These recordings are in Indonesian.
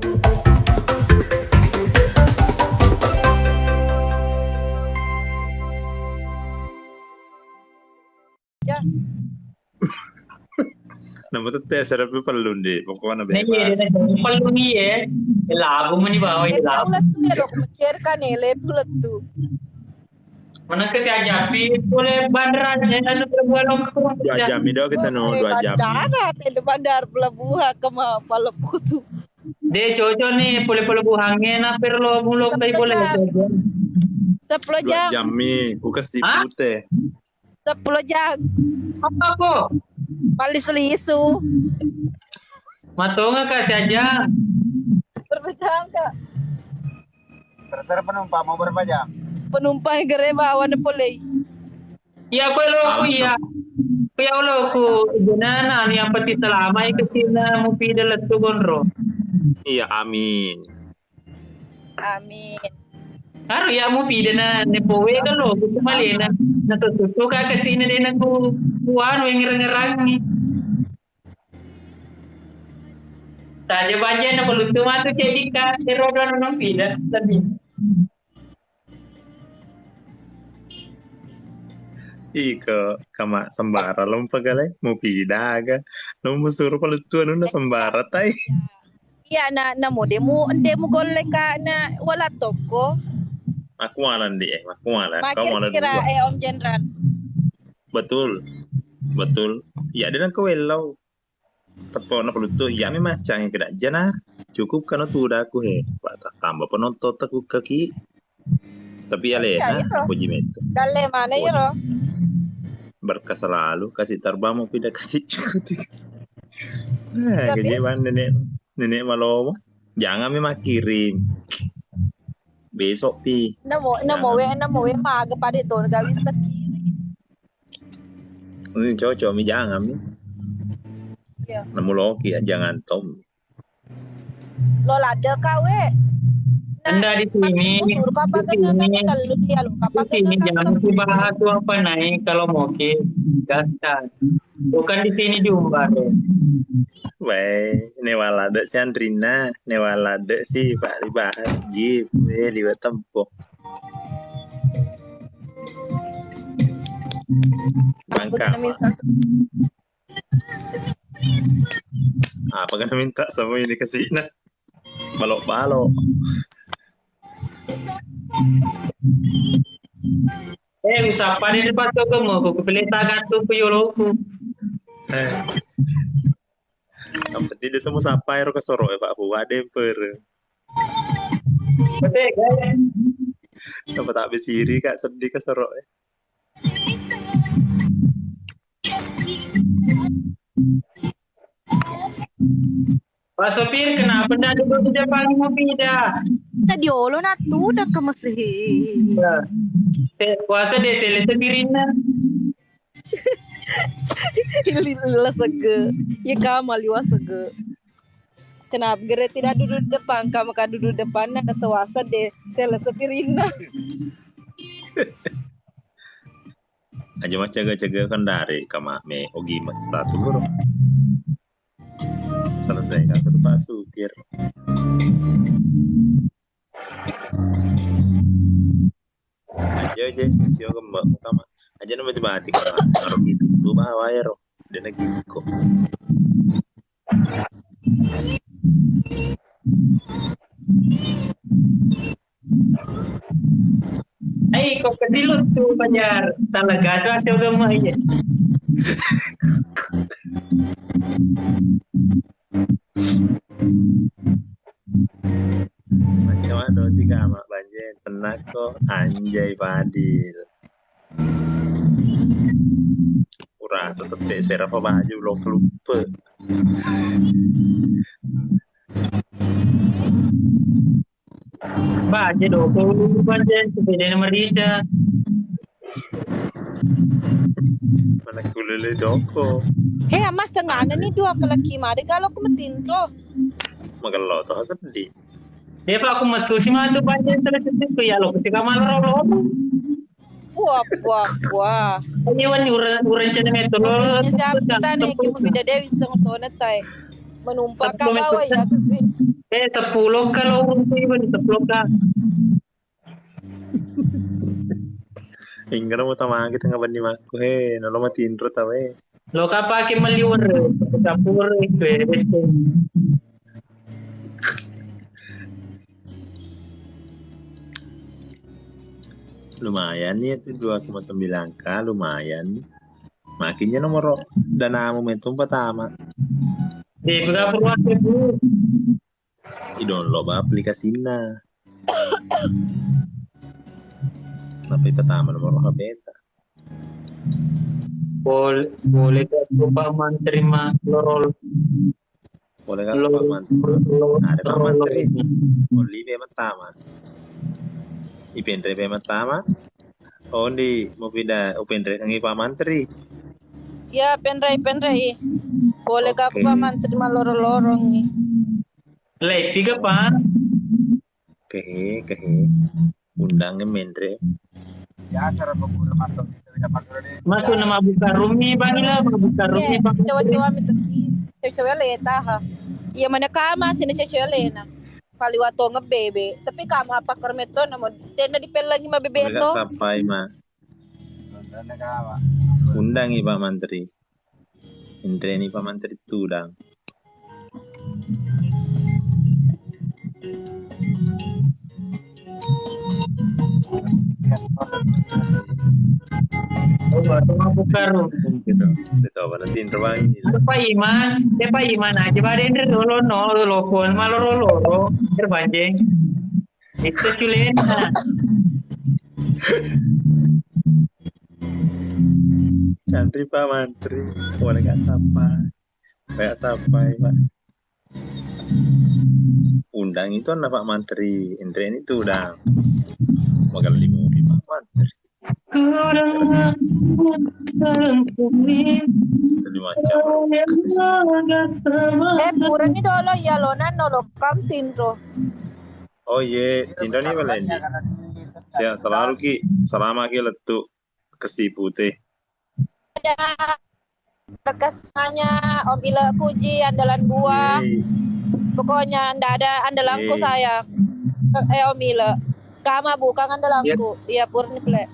Nama tuh tes serap perlu deh, pokoknya नहीं bebas. ये perlu nih ya. Lagu mani bawa ya lagu. Pulat tuh ya lo mencerkan ele pulat tuh. Mana ke si Ajapi boleh banderan ya anu perbuatan lo. 2 jam itu kita no 2 jam. Bandara, tenda bandar pelabuhan kema palapu tuh. Deh cocok nih boleh buhangnya na perlo muluk tay boleh cocok. 10 2 jam, jam nih, bukan si putih. 10 jam. Apa kok? Palis lisu. Matonga kasih aja. Berapa Kak? Terserah penumpang mau berapa jam? Penumpang gere bawa na pulay. Iya ko lo ko iya. Kaya lo ko janana ni ang pati selama ikasina mo pidal at tugonro. Iya, amin. Amin. Karo ya mo pida na nepowe ka lo gusto mali na natututo ka kasi na din ako kuwan yung ngerang-ngerang ni. Saja baja na paluto mato jadi ka pero doon nang pida sabi. Ika kama sembara lo pagalay mau pindah aga lo mau suruh palutuan na sembara tay. Iya na mo demo golle ka na wala toko. Aku malan deh, aku malan. Kau Makir malan kira dulu. Om Jenderal. Betul, betul. Ya ada kau welau. Tepo na palutu, ya memang macam yang tidak jana. Cukup karena tuh udah aku he. Batas tambah penonton aku kaki. Tapi ya lena, aku jimet. Dalle mana ya ro? Berkah selalu kasih terbang mau pindah kasih cukup. Nah, kejiban nenek malomo. Jangan memang kirim. Besok pi. Namo we maaga pa dito nagawin sa kiri. Ini cocok mi jangan mi. Iya. Nemu loki ya jangan tom. Lo lada ka we. Anda di sini, Suruh kapag di sini, lalu dia lo kapag di sini jangan dibahas tuh apa naik kalau mau ke gaskan. Bukan di sini diumbar. Weh, newalada si Andrina, newalada si Pak dibahas gip, liwat tempo. Bangka. Apa kan minta sama ini ke sini? Balok-balok. Usapa di depan tuh kamu, aku pilih tangan tuh puyoloku. Yang penting dia tuh mau sampai ke Sorok ya Pak Bu, ada yang per. Betul kan? Dapat tak besiri kak sedih ke Sorok ya. Pak Sopir, kenapa dah duduk di depan mau pindah? Tadi olo na tu dah kemasihi. Kuasa deh sele sepirina. Hilila sege. Ya kamal liwa sege. Kenapa gere tidak duduk depan? Kamu kan duduk depan ada sewasa deh sele sepirina. Aja mah jaga-jaga kan dari kama me ogi mas satu bro. Selesai kan ke Pak Supir. Aja sio kembang utama. Aja nama mati kan ngaruh gitu. Lu bawa ya roh. Dia lagi kok. Kok kedilut tuh Pajar. Talaga tuh asal udah aja. Macam mana tiga amak banjir tenang kok anjay Fadil. Rasa tetep serap baju lo lupa. Baca dong, baca sepeda nomor dia. Mana kulele doko. Mas tengah nih dua kelaki mari kalau aku metintro. Magalo to sedih. Dia pak aku masuk sih mah tuh baca terus itu ya lo ketika malam lo. Wah. Ini wan rencana metode lo. Siapa nih kita beda Dewi sang tona tay. Menumpang kabawa ya kasi. 10 kalau untuk ibu 10 kah? Hingga mo tama kita nga bandi mako nalo matindro tawe. Lo kapake maliwar campur itu ya western. Lumayan nih itu 2,9K lumayan. Makinnya nomor dana momentum pertama. Di berapa waktu bu? I-download ba aplikasinya. Sampai pertama nomor beta. Boleh ke Pak terima lorol. Boleh kan Pak Mantri? Ada Pak Mantri. Oli be pertama. Ipendre be pertama. Oh di mau pindah upendre kangi Pak Mantri. Ya, pendrai. Boleh ka Oke. aku paman terima lorong-lorong nih. Like tiga Pak. Kehe. Undangnya mendre. Ya, cara pembunuh masuk itu udah pakai ini. Masuk nama buka rumi Bangila, buka rumi Ya, Bang. cewek-cewek itu cewek leta ha. Iya mana kama sini cewek lena. Kali wato ngebebe, tapi kama apa kermeto namo tenda dipelangi ma bebe Boleh to. gak sampai mah. Dan negara. Undangi Pak Mantri. Indre ini Pak Mantri tudang. Oh, nama buka rumi. Gitu. Itu apa nanti terbang. Apa iman aja barender dulu no lokon maloro terbanjeng. Itu culena. Cantri Pak Mantri. Boleh gak sampai. Kayak sampai Pak. Undang itu anak Pak Mantri. Indre ini tudang. Magal di movie Pak Mantri. Tadi macam. Pura ni dolo ya lonan no lo kam tindro. Oh iya, Tindo nih Valen. Saya selalu ki, selama ki letuk kesi putih. Ada berkesannya Om Ila Kuji andalan gua. Yeay. Pokoknya ndak ada andalanku Yeay. saya. Om Ila. Kama bukan andalanku. Iya purni plek.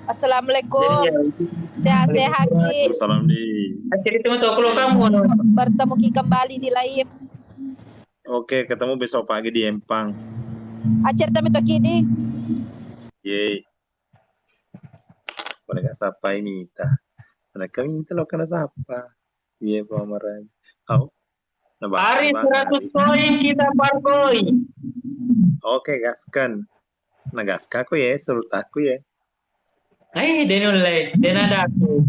Assalamualaikum. Sehat-sehat Ki. Salam di. Cerita untuk kalau kamu no. Bertemu Ki kembali di live. Oke, ketemu besok pagi di Empang. Acer tami to Ki di. Yeay. Boleh gak sapa Mita? Mereka Mita lo kena sapa. Iya pemeran. Oh. Hari 100 koin kita parkoi. Oke, gaskan. Nagaska aku ya, surut aku ya. Denulai, denada aku.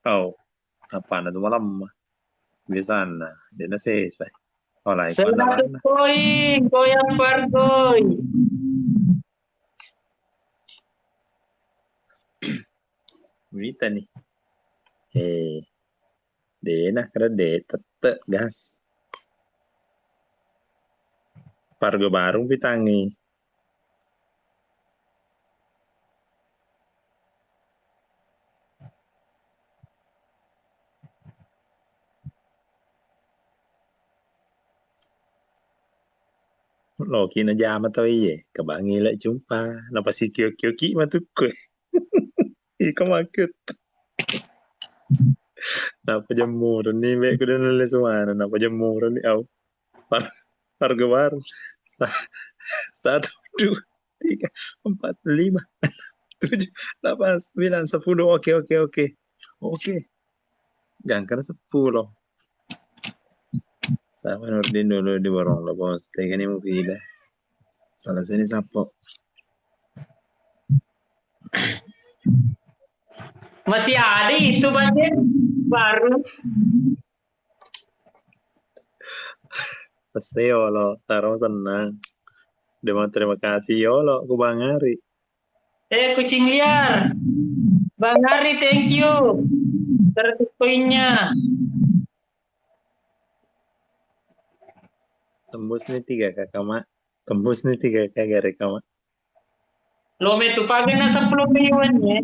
Oh. Apa na malam? Di sana. Di na selesai. Wala, 100 koin, koyang parkoi. Mita nih. Dena kada de tete gas. Pargo barung pitangi. Loki na jama to iye. Kabangi la jumpa. Napasi kyo-kyo-ki matukwe. Ika makut. Napa jamuran nih, be kuda nulis mana? Napa jamuran nih, au? Harga baru. 1, 2, 3, 4, 5, 7, 8, 9, 10. Oke. Gangkan 10. Sama Nurdin dulu di warung lo bos. Tegan ini mau pindah. Salah sini sapo. Masih ada itu banjir baru. Paseo lo, taruh tenang. Demang terima kasih yo lo, ku Bang Ari. Kucing liar. Bang Ari, thank you. 100 koinnya. Tembus nih 3 kakak mak. Tembus nih 3 kakak reka mak. Lo metu pagi na 10 miliwan ya.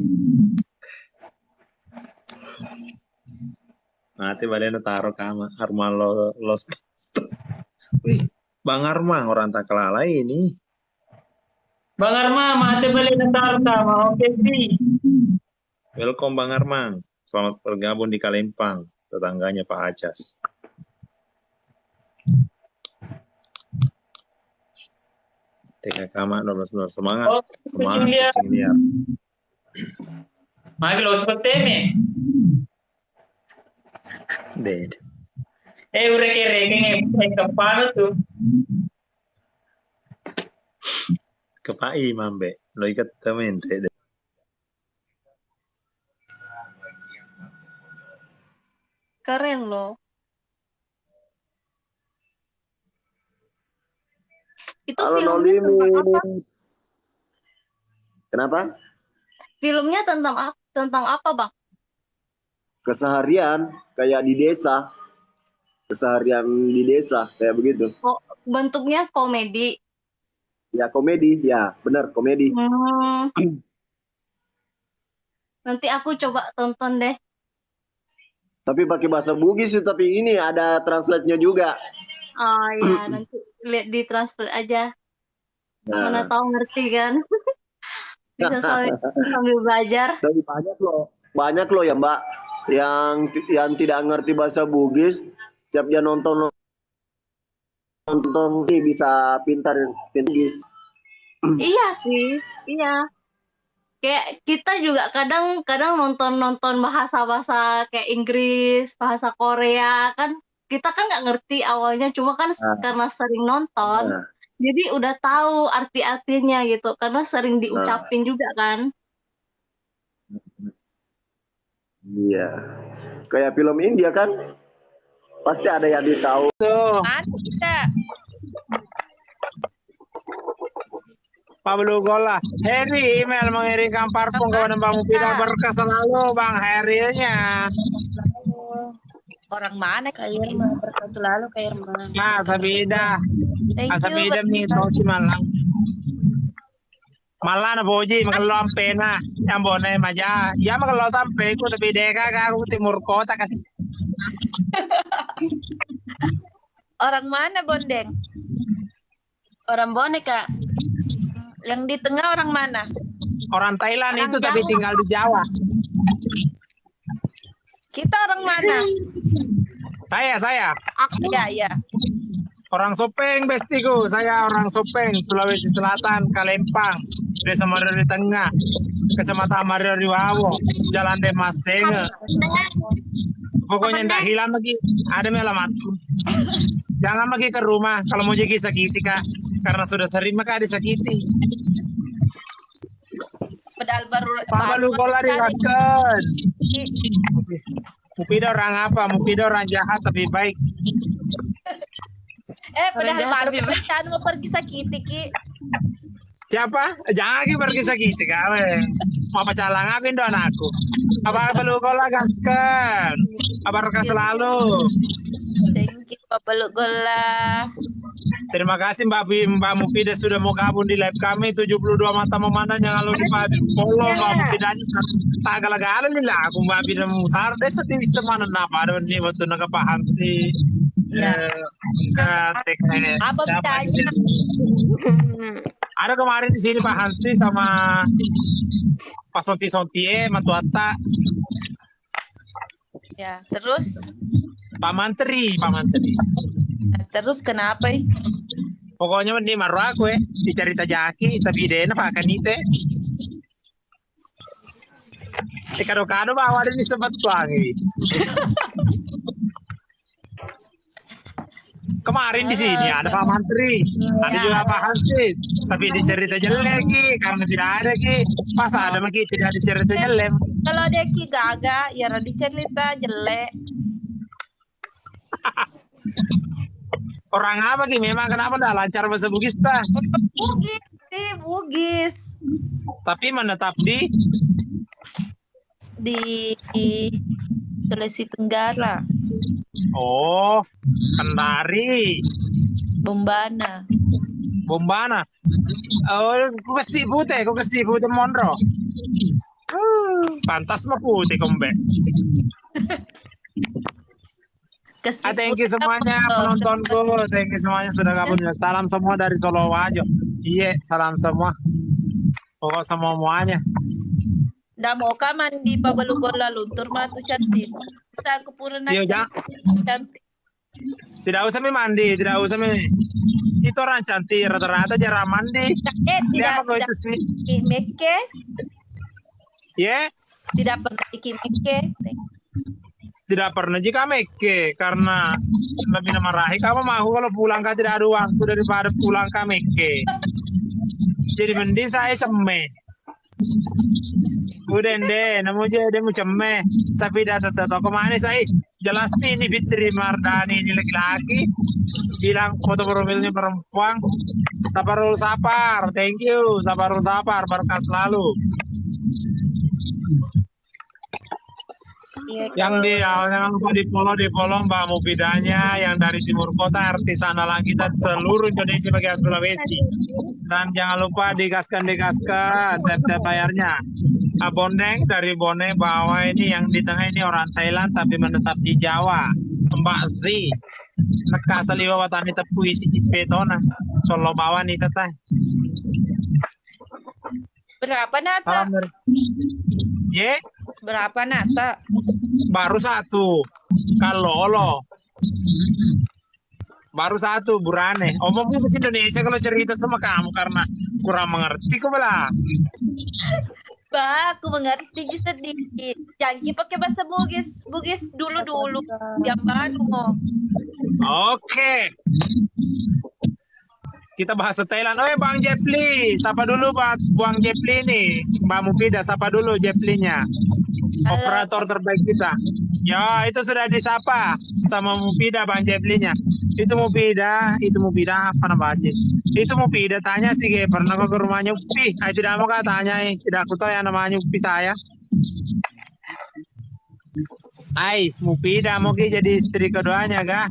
Nanti balik taruh kama. Arman lo. Wih, Bang Armang orang tak kalah ini. Bang Arma, mati balik na tarta, oke sih. Welcome Bang Armang. Selamat bergabung di Kalempang, tetangganya Pak Acas. TKK Mak 12 semangat. Oh, Semangat kucing liar. kucing liar. Magi lo seperti ini. Dead. Urek-urek, kepala tuh. Kepai mambe. Lo ikat temen. Keren loh. Itu Halo filmnya Nolimu. tentang apa? Kenapa? Filmnya tentang apa, Bang? Keseharian kayak di desa. Keseharian di desa kayak begitu. Oh, bentuknya komedi. Ya komedi, ya benar komedi. Nanti aku coba tonton deh. Tapi pakai bahasa Bugis sih, tapi ini ada translate-nya juga. Oh iya, nanti lihat di translate aja. Mana Nah, tahu ngerti kan? Bisa sambil belajar. tapi banyak loh ya Mbak, yang tidak ngerti bahasa Bugis, tiap dia nonton ini bisa pintar Bugis. Iya sih, iya. Kayak kita juga kadang nonton bahasa-bahasa kayak Inggris, bahasa Korea kan kita kan nggak ngerti awalnya, cuma kan karena sering nonton, Nah, jadi udah tahu arti-artinya gitu, karena sering diucapin juga kan. iya. Kayak film India kan, pasti ada yang ditahu. Mana kita? Pablo Gola, Harry email mengirimkan parfum kepada Bang Mufida, berkah selalu Bang Harry-nya. Orang mana Kak Irma, berkat selalu Kak Irma. Nah, Sabida, Thank you. Sabida mi tosi malang. Malang na boji makalom pena, yang bonai maja. Ya makalom tampe ko tapi deka aku timur kota kasih. Orang mana Bondeng? Orang boneka. Yang di tengah orang mana? Orang Thailand Orang itu tapi Jawa. tinggal di Jawa. Kita orang mana? Saya. Iya. Orang Sopeng bestiku, saya orang Sopeng, Sulawesi Selatan, Kalempang, Desa Mariri Tengah, Kecamatan Mariri Wawo, Jalan Demasenge. Pokoknya ndak hilang lagi, ada alamatku. Jangan lagi ke rumah kalau mau jadi sakiti Kak, karena sudah sering maka disakiti. Pedal baru. Pabalu bola dikaskan. Mufida orang apa? Mufida orang jahat tapi baik. Pedal Orang baru jahat, kepercayaan mau pergi sakiti Ki. Siapa? Jangan lagi pergi sakiti kawe. Mau pacalang ngapin doan aku. Apa perlu bola gaskan? Kabar selalu. Thank you Pak Peluk Gola. Terima kasih Mbak Mufida sudah mau gabung di live kami 72 mata memandang yang lalu di follow Mbak Mufida tak galak-galak nila aku Mbak Mufida mutar desa di bisa mana napa ada nih waktu naga paham sih Apa bedanya? ada kemarin di sini Pak Hansi sama Pak Sonti Matuata Ya, terus? Pak Mantri Terus kenapa? pokoknya ini marah aku dicerita jaki tapi dia Pak Kanite kado-kado bawa ini sempat tuangi. Kemarin di sini ada Pak Mantri, ada juga Pak Hansi, tapi dicerita jelek lagi karena tidak ada Ki. Masa ada lagi tidak dicerita jelek? Kalau dia Ki gaga, ya dicerita jelek. Orang apa Ki? Memang kenapa dah lancar bahasa Bugis dah? Bugis. Tapi menetap di Sulawesi Tenggara, oh Kendari, Bombana. Oh, kau kasih putih Monro. Pantas mah putih kombe. Thank you semuanya penontonku. Thank you semuanya sudah gabung. Salam semua dari Solo Wajo. Iya, salam semua. Pokok semuanya. Nggak mau ka mandi pa balugol luntur mah tuh cantik. Kita kepurun Iya, aja. Cantik. Tidak usah mandi, tidak usah itu orang cantik rata-rata jarang mandi. Tidak itu sih. Meke. Ya? Tidak pernah meke. Tidak pernah jika meke karena lebih marahi kamu mau kalau pulang kan tidak ada waktu daripada pulang ke meke. Jadi mending saya ceme. Udah deh, namun jadi mau ceme. Tapi datang kemana saya? Jelas nih ini Fitri Mardani ini laki-laki. Bilang foto profilnya perempuan. Saparul sapar, thank you. Saparul sapar, berkah selalu. Yang jangan lupa di follow Mbak Mufidanya yang dari Timur Kota, artis andalan kita seluruh Indonesia bagian Sulawesi. Dan jangan lupa digaskan tap bayarnya. Bondeng dari Bone bawah ini yang di tengah ini orang Thailand tapi menetap di Jawa. Mbak Z. Neka saliwa watani tepui si cipetona. Solo bawah nih teteh. Berapa nata? Ye? Berapa nata? Baru satu. Kalau lo. Baru satu Burane. Omongnya bahasa Indonesia kalau cerita sama kamu karena kurang mengerti kok bela. Bah, aku mengerti sedikit. Jangan pakai bahasa Bugis. Bugis dulu. Yang baru. Oke. Kita bahasa Thailand. Bang Jepli. Sapa dulu Bang Jepli nih. Mbak Mufida, sapa dulu Jeplinya. Operator terbaik kita. Ya, itu sudah disapa sama Mufida Bang Jeplinya. Itu Mufida apa nama sih? Itu Mufida tanya sih, pernah ke rumahnya Upi? Tidak mau tanya, tidak aku tahu yang namanya Upi saya. Mufida mau jadi istri keduanya kah?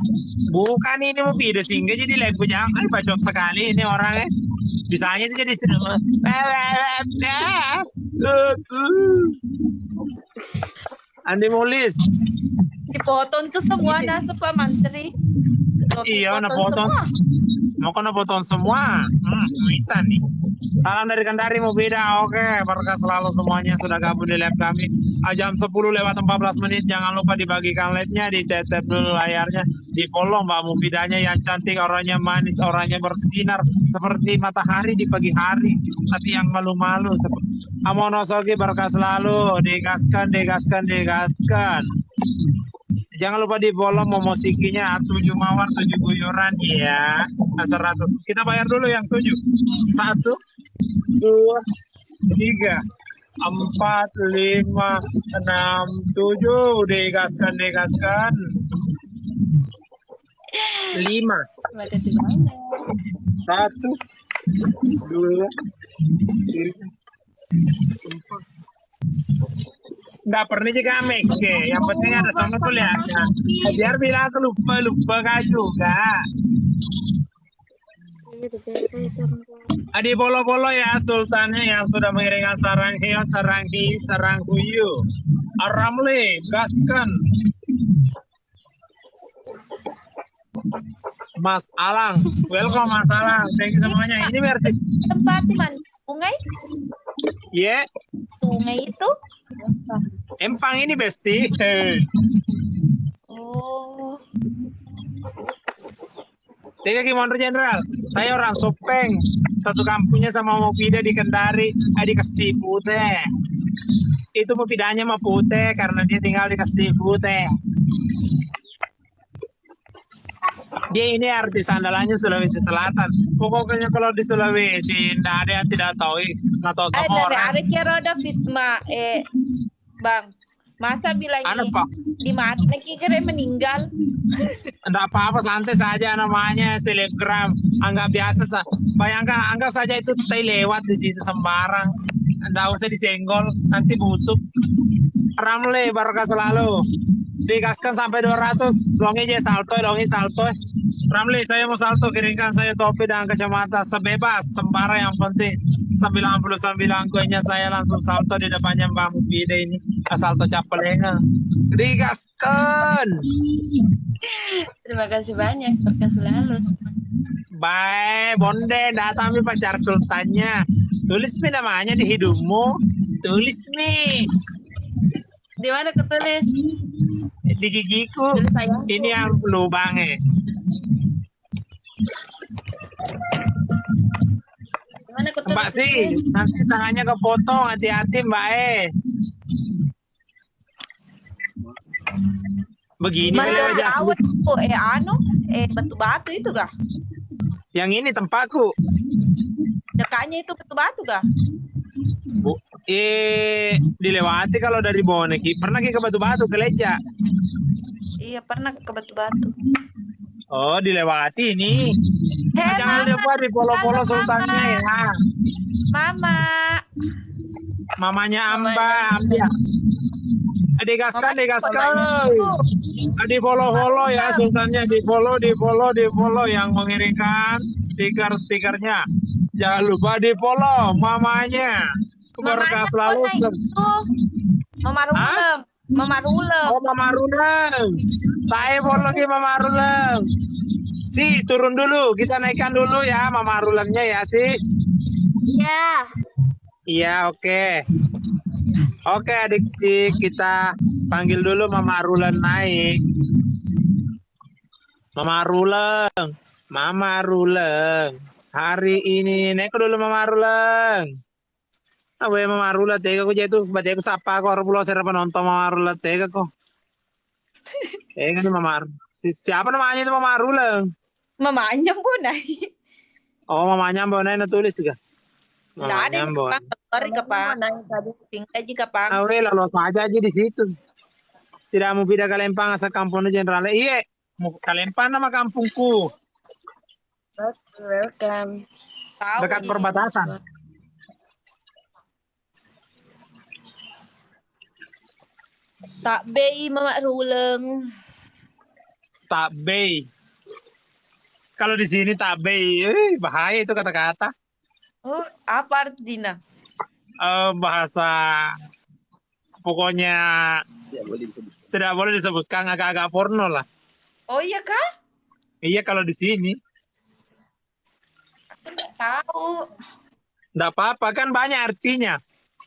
Bukan ini Mufida sehingga jadi lagu jangan bacot sekali ini orangnya. Bisanya itu jadi istri. Andi Mulis. Dipotong tuh semua nasa Pak Menteri. Iya, napotong. Mau kena potong semua. Minta nih. Salam dari Kendari Mufida. Oke, berkah selalu semuanya sudah gabung di live kami. Jam 10 lewat 14 menit. Jangan lupa dibagikan live-nya, di-tap dulu layarnya, di follow Mbak Mufidanya yang cantik, orangnya manis, orangnya bersinar seperti matahari di pagi hari, tapi yang malu-malu. Amonosogi berkah selalu. Digaskan. Jangan lupa di follow Momosikinya 7 mawar 7 guyuran ya. 100. Kita bayar dulu yang 7. 1 2 3 4 5 6 7. Digaskan. 5. Makasih banyak. 1 2 3 4. Nggak pernah juga meke, yang penting ada sama tuh lihatnya. Biar bilang aku lupa kah juga. Adi bolo ya sultannya yang sudah mengirimkan sarangkuyu. Aramle, gaskan. Mas Alang, welcome Mas Alang. Thank you semuanya. Ini artis tempat di mana? Sungai? Yeah. Sungai itu? Empang ini Besti. Oh. Tiga Gimondro Jenderal. Saya orang Sopeng. Satu kampungnya sama Mufida di Kendari. Dikasih putih. Itu Mufidanya mah putih karena dia tinggal di Kasih-Putih. Dia ini artis andalannya Sulawesi Selatan. Pokoknya kalau di Sulawesi tidak ada yang tidak tahu. Nggak tahu sama orang. Ada kira roda fitma, Bang. Masa bilang di mana kira meninggal? Tidak apa-apa, santai saja namanya selebgram. Anggap biasa sah. Bayangkan, anggap saja itu tai lewat di situ sembarang. Tidak usah disenggol, nanti busuk. Ramle, barokah selalu. Digaskan sampai 200. Longi salto. Ramli, saya mau salto, kirimkan saya topi dan kacamata sebebas, sembara yang penting. 99 koinnya saya langsung salto di depannya Mbak Mufida ini. Salto Capelenga. Digaskan. Terima kasih banyak, berkah selalu. Baik, bonde datang mi pacar sultannya. Tulis mi namanya di hidungmu. Tulis mi Di mana ketulis? di gigiku. Tulis sayangku. Ini yang lubangnya. Di mana ketulis? Mbak sih, nanti tangannya kepotong, hati-hati Mbak Begini Mana lewat tahu itu batu-batu itu kah? Yang ini tempatku. Dekatnya itu batu-batu kah? Dilewati kalau dari Boneki. Pernah ke batu-batu ke Leja? Iya pernah ke batu-batu. Oh, dilewati ini. Jangan lupa di follow sultannya ya. Mama. Mamanya Ambia. Digaskan. Di follow ya sultannya, di follow yang mengirimkan stikernya. Jangan lupa di follow mamanya. Berkah selalu. Mama Rulem. Oh, Mama Rulem. Saya follow lagi Mama Rulem. Si turun dulu, kita naikkan dulu ya Mama Rulemnya ya si. Iya. Iya, oke. Oke adik sih, kita panggil dulu Mama Ruleng naik. Mama Ruleng. Hari ini naik dulu Mama Ruleng. Awe Mama Ruleng tega ko jatuh, berarti aku sapa ko orang pulau serap nonton Mama Ruleng tega ko. Tega nih siapa namanya itu Mama Ruleng? Mamanya pun naik. Oh mamanya mbak na tulis juga. Nggak ada yang kepang. Tinggal aja kepang. Awe lalu aja di situ. Tidak mau pindah ke Lempang asal kampungnya Jenderal. Iya, mau ke Lempang nama kampungku. Welcome. Dekat perbatasan. Tak bei Mama Ruleng. Tak bei. Kalau di sini tak bei, bahaya itu kata-kata. Oh, apa artinya? Bahasa pokoknya tidak boleh disebutkan, agak-agak porno lah. Oh iya kah? Iya kalau di sini. Aku nggak tahu. Nggak apa-apa kan banyak artinya.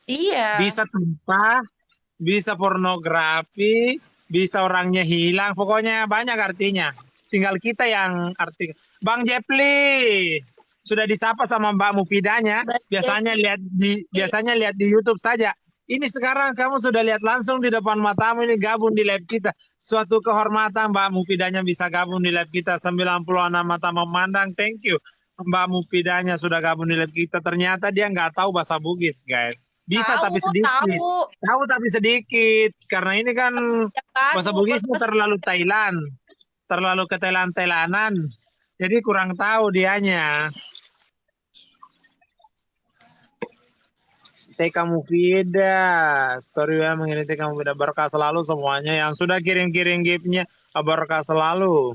Iya. Bisa tumpah, bisa pornografi, bisa orangnya hilang, pokoknya banyak artinya. Tinggal kita yang arti. Bang Jepli sudah disapa sama Mbak Mufidanya. Biasanya lihat di YouTube saja. Ini sekarang kamu sudah lihat langsung di depan matamu ini gabung di live kita. Suatu kehormatan Mbak Mufidanya bisa gabung di live kita. 96 mata memandang. Thank you. Mbak Mufidanya sudah gabung di live kita. Ternyata dia nggak tahu bahasa Bugis, guys. Bisa tapi sedikit. Tahu tapi sedikit. Karena ini kan bahasa Bugisnya terlalu Thailand. Terlalu ke Thailand-Thailandan. Jadi kurang tahu dianya. TK Mufida, story ya mengirim TK Mufida, berkah selalu semuanya yang sudah kirim-kirim gift-nya, berkah selalu.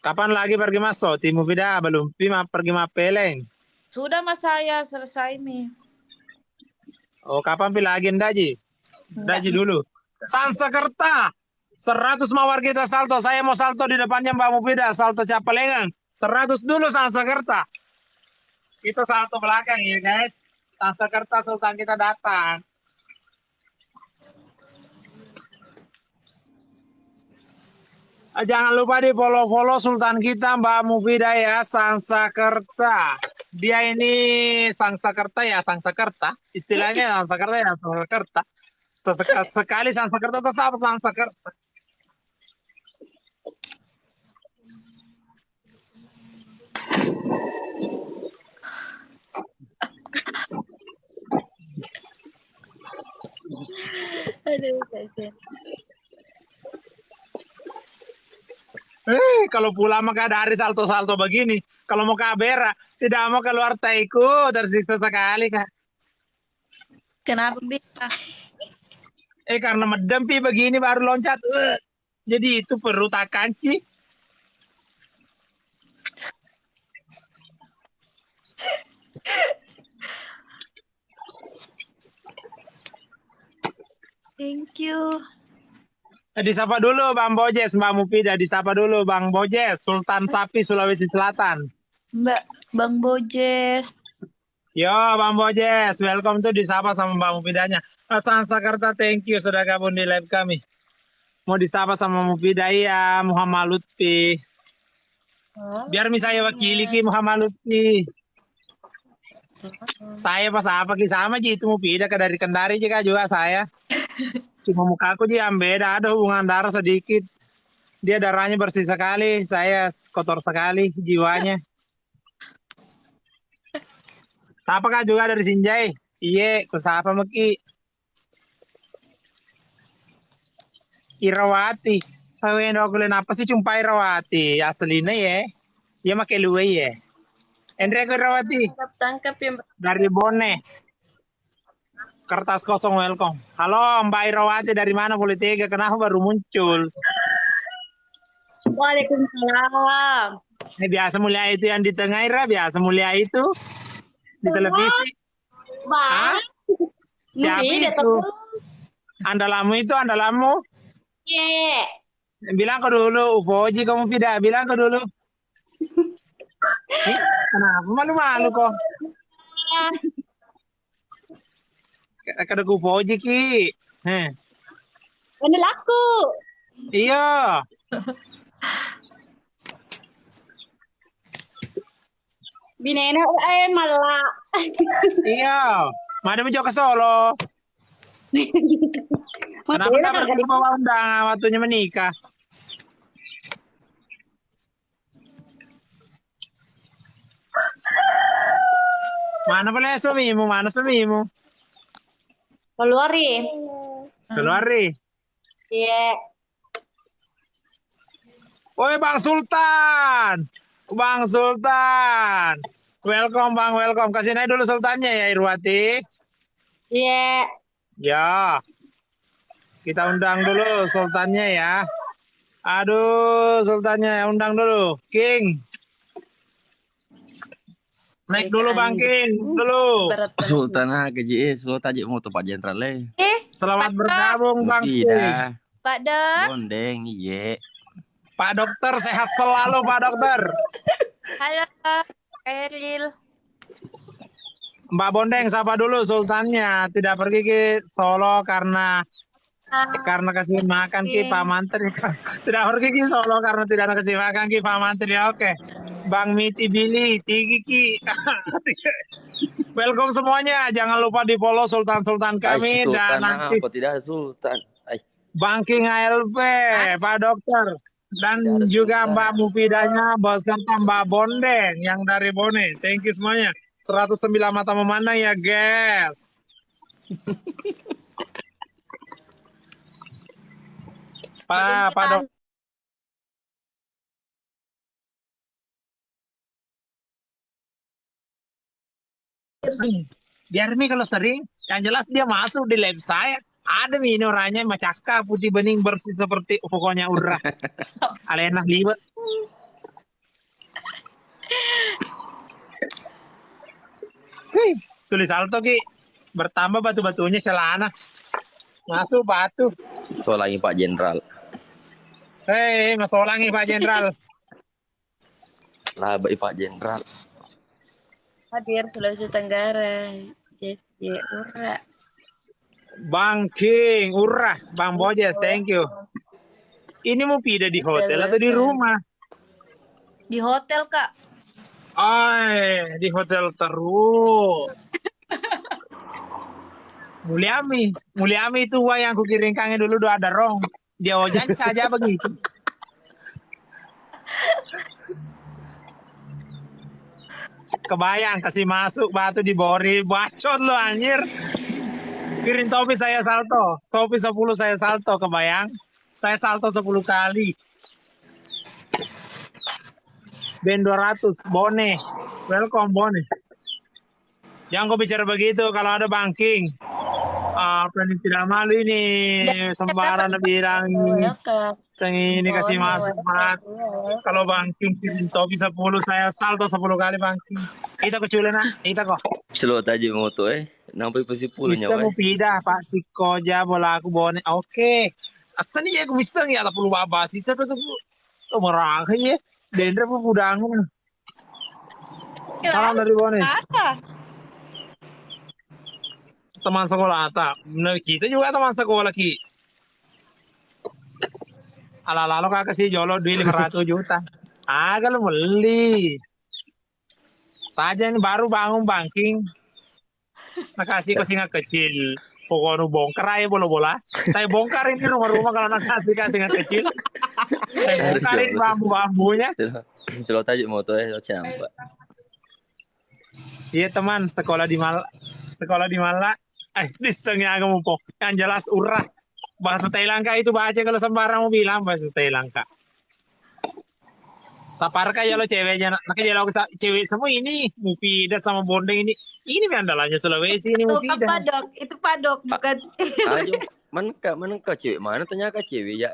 Kapan lagi pergi masuk? Tim Mufida belum pergi Mapeleng. Sudah mas saya selesai mi. Oh kapan pilih lagi Daji? Daji dulu. Sansekerta 100 mawar kita salto. Saya mau salto di depannya Mbak Mufida, salto Capelengan. 100 dulu Sansekerta. Kita salto belakang ya guys. Sansekerta Sultan kita datang. Jangan lupa di follow Sultan kita Mbak Mufida ya, Sansekerta. Dia ini Sansekerta ya, Sansekerta. Istilahnya Sansekerta ya, Sansekerta. Sekali Sansekerta tetap Sansekerta. Kalau pulang maka dari salto-salto begini. Kalau mau ke Abera, tidak mau keluar taiku, tersiksa sekali kak. Kenapa bisa? Karena medempi begini baru loncat. Jadi itu perlu tak kanci. Thank you. Disapa dulu Bang Bojes, Mbak Mufida. Disapa dulu Bang Bojes, Sultan Sapi, Sulawesi Selatan. Bang Bojes. Yo Bang Bojes, welcome tuh disapa sama Mbak Mufidanya. Hasan Sakarta, thank you sudah gabung di live kami. Mau disapa sama Mufida ya, Muhammad Lutfi. Biar saya wakili Ki Muhammad Lutfi. Saya pas apa Ki sama Ji, itu Mufida ke dari Kendari juga saya. Cuma mukaku Ji yang beda, ada hubungan darah sedikit. Dia darahnya bersih sekali, saya kotor sekali jiwanya. Siapa Kak juga dari Sinjai? Iya, ku siapa Meki? Irawati. Pawen aku apa sih cumpa Irawati? Aslinya ya. Dia pakai luwe ya. Andre Irawati. Tangkap ya, Mbak. Dari Bone. Kertas kosong welcome. Halo Mbak Irawati dari mana Politika? Kenapa baru muncul? Waalaikumsalam. Biasa mulia itu yang di tengah Ira, biasa mulia itu di televisi. Bang. Siapa itu? Andalamu itu andalamu? Iya. Bilang ke dulu, Upoji kamu tidak bilang ke dulu. Kenapa malu-malu kok? Kada ku Upoji Ki. Ini laku. Iya. Binena malah. Iya. Mana mau ke Solo? Kenapa nggak pergi bawa undangan waktunya menikah? Mana boleh suamimu? Mana suamimu? Keluari. Keluari. Iya. Woi Bang Sultan. Bang Sultan. Welcome Bang, welcome. Kasih naik dulu Sultannya ya Irwati. Iya. Ya. Kita undang dulu Sultannya ya. Aduh, Sultannya undang dulu. King. Naik dulu Bang King, dulu. Sultan gaji Sultan aja mau Pak Jenderal Selamat bergabung Bang King. Pak Dok. Bondeng, iya. Pak Dokter sehat selalu Pak Dokter. Halo, Eril. Mbak Bondeng, sapa dulu Sultannya. Tidak pergi ke Solo karena kasih makan Ki Pak Mantri. Tidak pergi ke Solo karena tidak ada kasih makan Ki Pak Mantri. Oke. Bang Miti Billy, Tigi Ki. Welcome semuanya. Jangan lupa di follow Sultan-Sultan kami. Sultan dan nanti apa tidak Sultan? Bang King ALP, Pak Dokter. Dan juga Mbak Mufidanya, bos serta Mbak Bondeng yang dari Bone. Thank you semuanya. 109 mata memandang ya guys. Pak Dokter. Biar nih kalau sering, yang jelas dia masuk di live saya. Ada nih ini orangnya macaka putih bening bersih seperti pokoknya urah. Alena liwet. Tulis salto Ki. Bertambah batu-batunya celana. Masuk batu. Solangi Pak Jenderal. Hei, masolangi Pak Jenderal. Lah Pak Jenderal. Hadir Sulawesi Tenggara. JSJ Ura. Bang King, urah, Bang Bojes, thank you. Ini mau pindah di hotel atau di rumah? Di hotel, Kak. Oh, di hotel terus. Mulyami itu wah yang kukiringkannya dulu doa ada rong. Dia ojan saja begitu. Kebayang kasih masuk batu di bori, bacot lo anjir. Kirim topi saya salto. Topi 10 saya salto, kebayang. Saya salto 10 kali. Ben 200, Bone. Welcome, Bone. Jangan kau bicara begitu kalau ada banking. Apa ini tidak malu ini. Sembarang bilang ini kasih masuk. Kalau banking kirim topi 10, saya salto 10 kali banking. Kita kecuali nah. Kita kok. Slow aja moto Nampai pesipulnya, Bisa weh. mau pindah Pak Sikoja bola aku bone. Oke. Asal ya aku bisa ya tak perlu babas. Sisa tuh merah ya. Dendra pun budangan. Salam dari bone. Masa? Teman sekolah Ata. Nah, kita juga teman sekolah Ki. Ala-ala kak kasih jolo duit 500 juta. Kalau beli. Saja ini baru bangun banking. Nakasih ke singa kecil. Pokoknya bongkar aja bola-bola. Saya bongkar ini rumah-rumah kalau nakasih ke singa kecil. Saya bongkar ini bambu-bambunya. Selalu tajuk motor lo campak. Iya teman, sekolah di Malak. Sekolah di Malak. Disengnya kamu po. Yang jelas urah. Bahasa Thailand itu baca kalau sembarang mau bilang bahasa Thailand kak. Sapar kayak lo ceweknya, makanya lo cewek semua ini Mufidah sama Bondeng ini andalannya Sulawesi ini Itu Mufidah. Padok, itu Padok bukan. Ayo, mana kah cewek? Mana tanya kah cewek ya?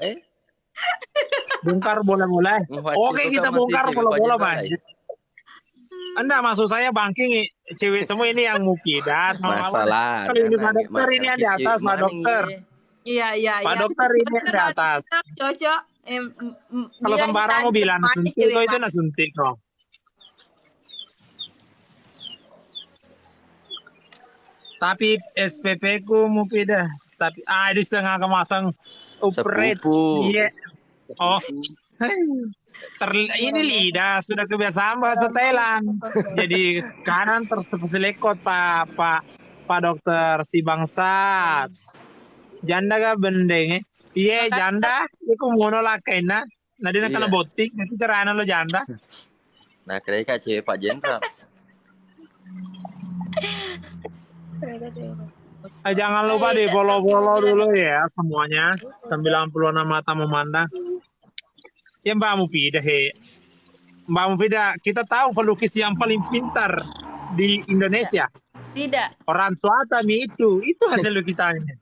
Bongkar bola-bola. Oke kita bongkar bola-bola banjir. Anda maksud saya banking cewek semua ini yang Mufidah. Masalah. Kalau ini Pak Dokter ini ada di atas Pak Dokter. Iya. Pak Dokter ini ada di atas. Cocok. Kalau sembarang mau bilang suntik itu nak suntik kok. Tapi SPP ku Mufidah. Tapi di setengah kemasang operate. Iya. Oh. Ini lidah sudah kebiasaan bahasa Thailand. Jadi kanan terselekot Pak Dokter si bangsat. Janda ga bendeng Iya janda, aku mau nolak kena. Nanti nak kena botik, nanti cerana lo janda. Nah, kira cewek Pak Jenderal. Jangan lupa di follow dulu ya semuanya. 96 mata memandang. Ya Mbak Mufidah Mbak Mufidah, kita tahu pelukis yang paling pintar di Indonesia. Tidak. Orang tua kami itu hasil lukisannya.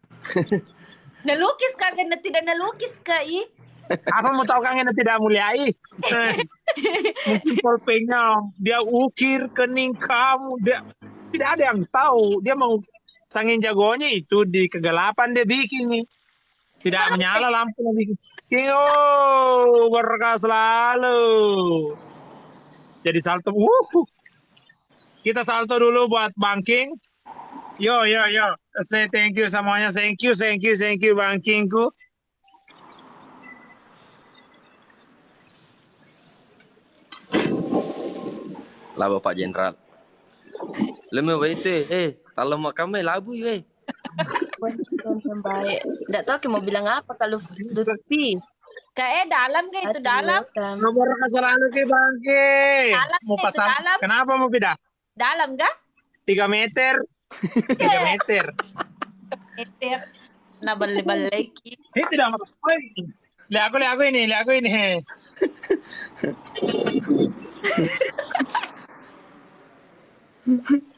Nalukis kagak tidak nalukis kai. Apa mau tahu kangen tidak muliai? Mungkin pulpennya dia ukir kening kamu, dia tidak ada yang tahu. Dia mau sangin jagonya itu di kegelapan dia bikin nih. Tidak menyala lampu bikin. Berkah selalu. Jadi salto. Kita salto dulu buat banking. Yo. Say thank you semuanya. Thank you bankingku. Lah Bapak Jenderal. Lama itu, kalau mau kami labu ya. Baik. Enggak tahu mau bilang apa kalau Lutfi. Kayak dalam ke itu dalam. Nomor selalu ke bangking. Mau Itu pasang. dalam. Kenapa mau pindah? Dalam kah? 3 meter. 3 meter. Meter. Nah balik. Ini tidak apa. Lihat aku ini.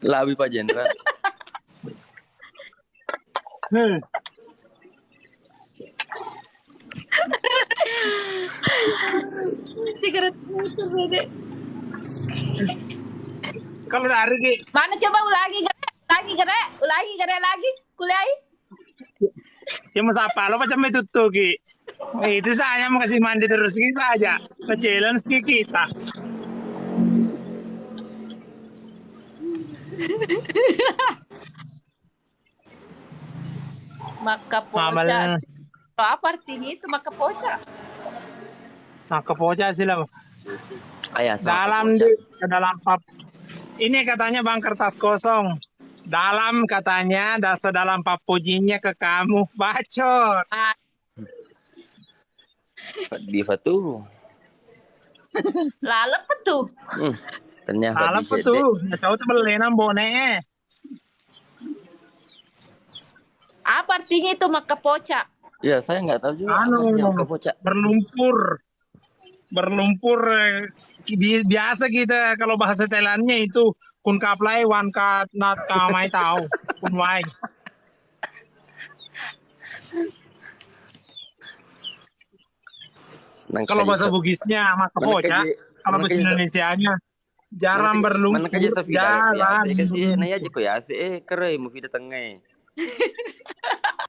Labi Pak Jenderal. Kalau dari Mana coba ulangi gere lagi kuliah. ya mas apa lo macam itu tuh Ki. Itu saya mau kasih mandi terus kita aja. Challenge kita. Maka poca. Apa artinya itu maka poca? Maka poca sih lah. Ayah, Dalam ini katanya bang kertas kosong. Dalam katanya dalam papujinya ke kamu bacot. Diva tuh. Lalep tuh. Ternyata Alam tuh, cowok tuh beli nambone. Apa artinya itu maka poca? Ya, saya nggak tahu juga. Berlumpur. Biasa kita kalau bahasa Thailandnya itu kun kaplai wan ka nat ka mai tahu kun wai. Kalau bahasa Bugisnya maka poca, kalau bahasa Indonesianya Jarang Mana berlumpur, kerja sa vida jarang. kasi na aja ko ya kere mo vida tengah. 10.000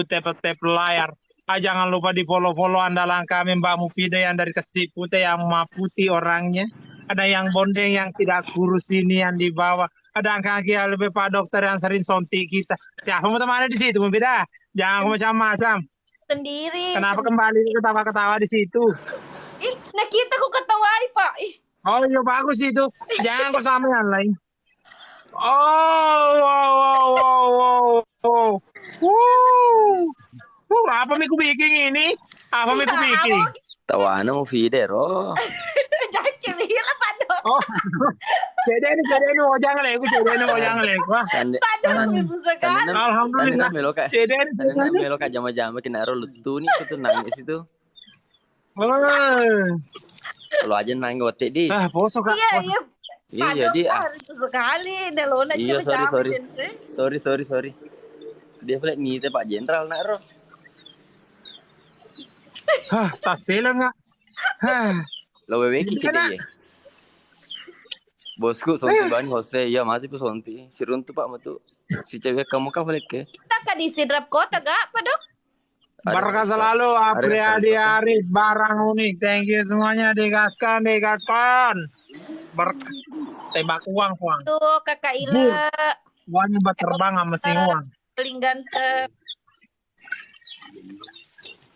tap layar. Jangan lupa di follow andalan kami Mbak Mufida yang dari Kesik Putih yang mah putih orangnya. Ada yang bondeng yang tidak kurus ini yang di bawah. Ada yang kaki yang lebih Pak Dokter yang sering sontik kita. Siapa mau temannya di situ Mufida? Jangan macam-macam. Sendiri. Kenapa kembali ketawa-ketawa di situ? Ih, nah kita kok ketawai, Pak. Ih, Oh iya bagus itu. Jangan kau sama yang lain. Oh, wow, wow, wow, wow, wow. Apa miku bikin ini? Apa miku bikin? Tawana mo vida ro. jangan cemil Pak Dok. Oh, jadi ini mau jangan lagi, Wah, Pak Dok, ibu sekali. alhamdulillah. Meloka. Jadi Sana meloka jama-jama kena ro lutu nih itu nangis itu. Kalau aja nangis otek di. Poso kak. Iya, Poso. iya. Pak Iya, Dok jadi itu sekali. Nelona Iya, sorry. sorry. Dia boleh ngite Pak Jenderal nak ro. Tak film nggak? Lo wewe Jadi kiki kan, deh. Bosku sonti bani Jose, ya masih ku sonti. Si runtu Pak matu. Si cewek kamu kan boleh ke? Kita kan di Sidrap Kota, gak, Pak Dok? Berkah selalu Apriadi Arif barang unik. Thank you semuanya digaskan. Tembak uang. Tuh, Kakak Ila. Uangnya buat terbang sama si uang. Paling ganteng.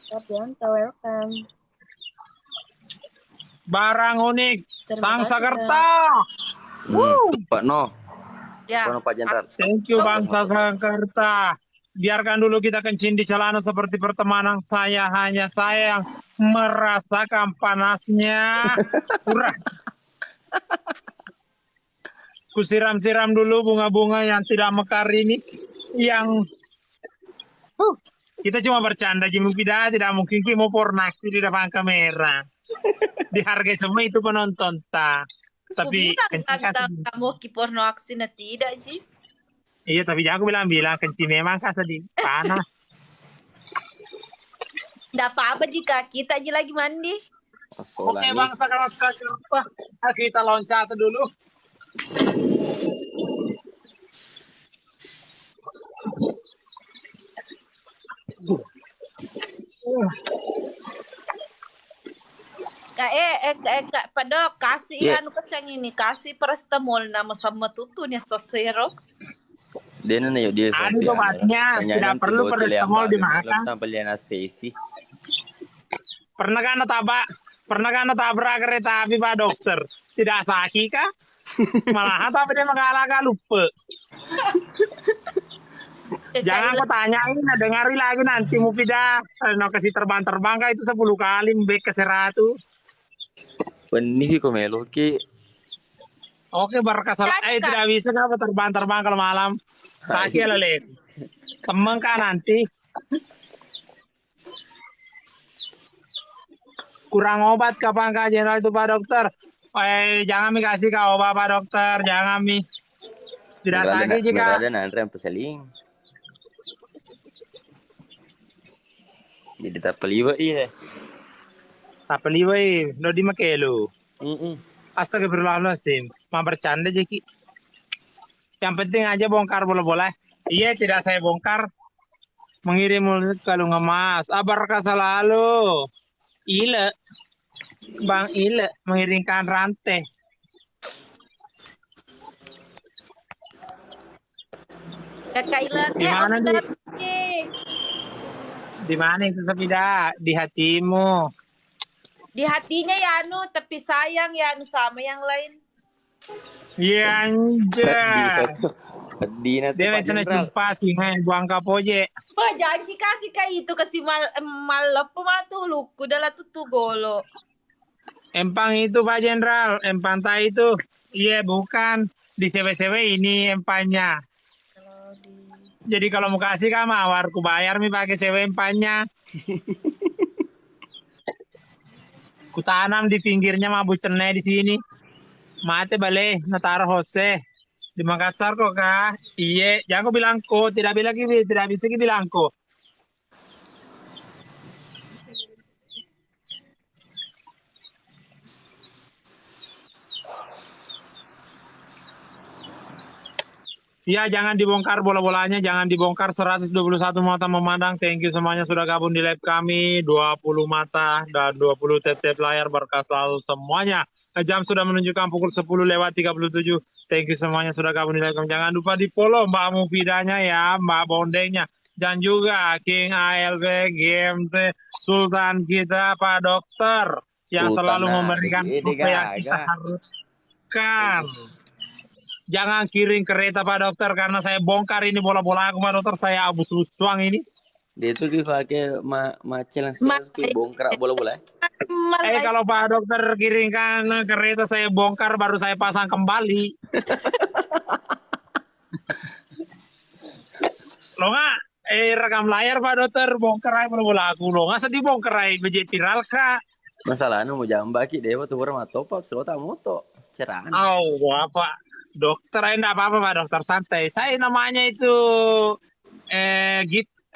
Welcome. Barang unik. Terima Sang kasih, Sakerta. Pak No. Ya. Pak Jenderal. Thank you Bangsa Sakerta. Biarkan dulu kita kencing di celana seperti pertemanan saya. Hanya saya yang merasakan panasnya. Urah. Kusiram-siram dulu bunga-bunga yang tidak mekar ini. Yang kita cuma bercanda Jimu Pida, tidak mungkin kita mau pornaksi di depan kamera. Dihargai semua itu penonton ta. Tapi Kamu kiporno aksi na tidak, Ji. iya, tapi jangan aku bilang kencing memang kan sedih panas. Tidak apa-apa jika kita aja lagi mandi. Oke Bangsa Sakerta, kita loncat dulu. Pak Dok, kasih anu kacang ini, kasih paracetamol nama sama tutunya sosero. Dia nanya dia. Ada obatnya, tidak perlu paracetamol dimakan. Tanpa anestesi. Pernah kan tabrak kereta api Pak Dokter? Tidak sakit kah? Malah tapi dia mengalah lupa. Jangan aku tanyain, dengari lagi nanti Mufida. Kalau kasih terbang kah itu 10 kali mbek ke 100. Benih kok melo ki. Oke, berkasal. Tidak bisa apa terbang kalau malam. Kaki lele. Semeng kah nanti? Kurang obat kapan kah Jenderal itu Pak Dokter? Jangan mi kasih kau obat Pak Dokter, jangan mi. Tidak sakit jika. Ada nanti yang peseling. Jadi tak peliwa iya. Tak peliwa no di makelo. Astagfirullahaladzim. Mau bercanda Jeki. Yang penting aja bongkar boleh. Iya, tidak saya bongkar. Mengirim mulut kalau ngemas. Barkah selalu. Ile. Bang Ile mengirimkan rantai. Kakak Ila, di mana itu sepeda? Di hatimu. Di hatinya ya anu, tapi sayang ya anu sama yang lain. Ya anjir. Sedih Dia itu na jumpa sih, buang kapoje. Oh, janji kasih mal pematu kudala tutu golo. Empang itu Pak Jenderal, empang tai itu. Iya, bukan. Di CW ini empangnya. Jadi kalau mau kasih kan mawar, ku bayar mi pakai CW empangnya. Ku tanam di pinggirnya mabu cenai di sini. Mate balik, nataro Jose. Di Makassar kok kah? Iya, jangan kau bilang kok, tidak bisa bilang kok. Ya, jangan dibongkar bola-bolanya, jangan dibongkar. 121 mata memandang. Thank you semuanya sudah gabung di live kami. 20 mata dan 20 tap-tap layar, berkah selalu semuanya. Jam sudah menunjukkan pukul 10:37. Thank you semuanya sudah gabung di live kami. Jangan lupa di follow Mbak Mufidanya ya, Mbak Bondengnya. Dan juga King ALV, GMT, Sultan kita, Pak Dokter. Yang selalu memberikan apa yang kita haruskan. Jangan kirim kereta Pak Dokter, karena saya bongkar ini bola-bola aku Pak Dokter, saya abus tuang ini. Dia tuh pakai macel yang bongkar bola-bola. Kalau Pak Dokter kirimkan kereta saya bongkar, baru saya pasang kembali. Lo nggak rekam layar Pak Dokter, bongkar aja bola-bola aku. Lo nggak sedih bongkar aja bejek viral kak. Masalahnya mau jambak dewa tuh orang top up selota moto cerahan. Apa dokter enggak apa-apa Pak Dokter, santai. Saya namanya itu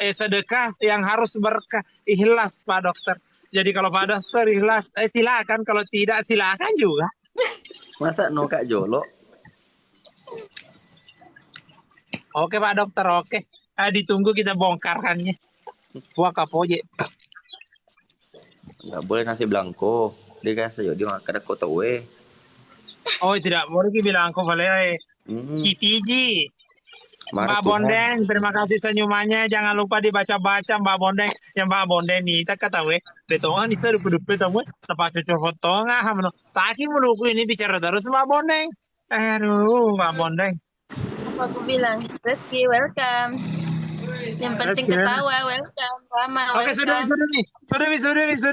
sedekah yang harus berkah, ikhlas Pak Dokter. Jadi kalau Pak Dokter ikhlas, silakan. Kalau tidak silakan juga. Masa nokak jolo? Oke Pak Dokter, oke. Ditunggu kita bongkarkannya. Buah kapoje. Nggak boleh nasi blanco. Dia kasih dia makan kota we. Oh tidak boleh bilang kok boleh. Kipiji. Mbak Bondeng, terima kasih senyumannya. Jangan lupa dibaca-baca Mbak Bondeng. Yang Mbak Bondeng nih, kita kata we. Betongan ini saya dupe-dupe tamu. Tempat cocok foto nggak? Saking menunggu ini bicara terus Mbak Bondeng. Aduh, Mbak Bondeng. Apa aku bilang? Reski, welcome. Yang penting ketawa, welcome. Lama, welcome. Sudah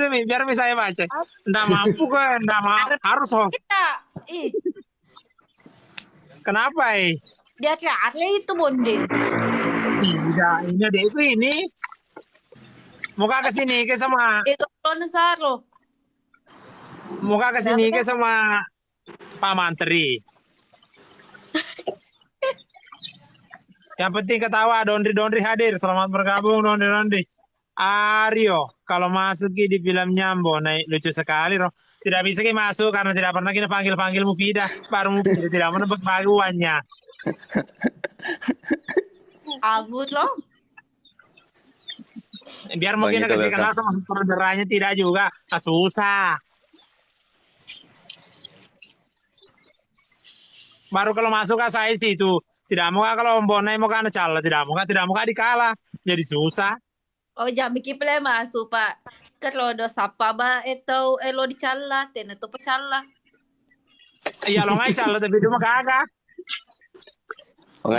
nih. Biar saya baca. Nggak mampu kan? Nggak mampu. Harus host. Kenapa Dia Charlie itu Bondeng. Tidak, ini ada itu ini. Muka ke sini ke sama. Itu Saro. Muka ke sini ke sama Pak Mantri. Yang penting ketawa, Dondri hadir. Selamat bergabung Dondri. Aryo, kalau masuk di film Nyambo, naik lucu sekali roh. Tidak bisa masuk karena tidak pernah kita panggil Mufidah. Baru Mufidah tidak menebak baguannya. Abut loh. Biar mungkin kasih kenal sama saudaranya tidak juga. Susah. Baru kalau masuk saya sih itu. Tidak mau kalau Mbonai mau karena cala. Tidak mau dikalah. Jadi susah. Oh jam bikin play masuk Pak. Kalau ada sapa ba itu elo dicala, ten itu pesala. Iya lo nggak cala tapi cuma kagak.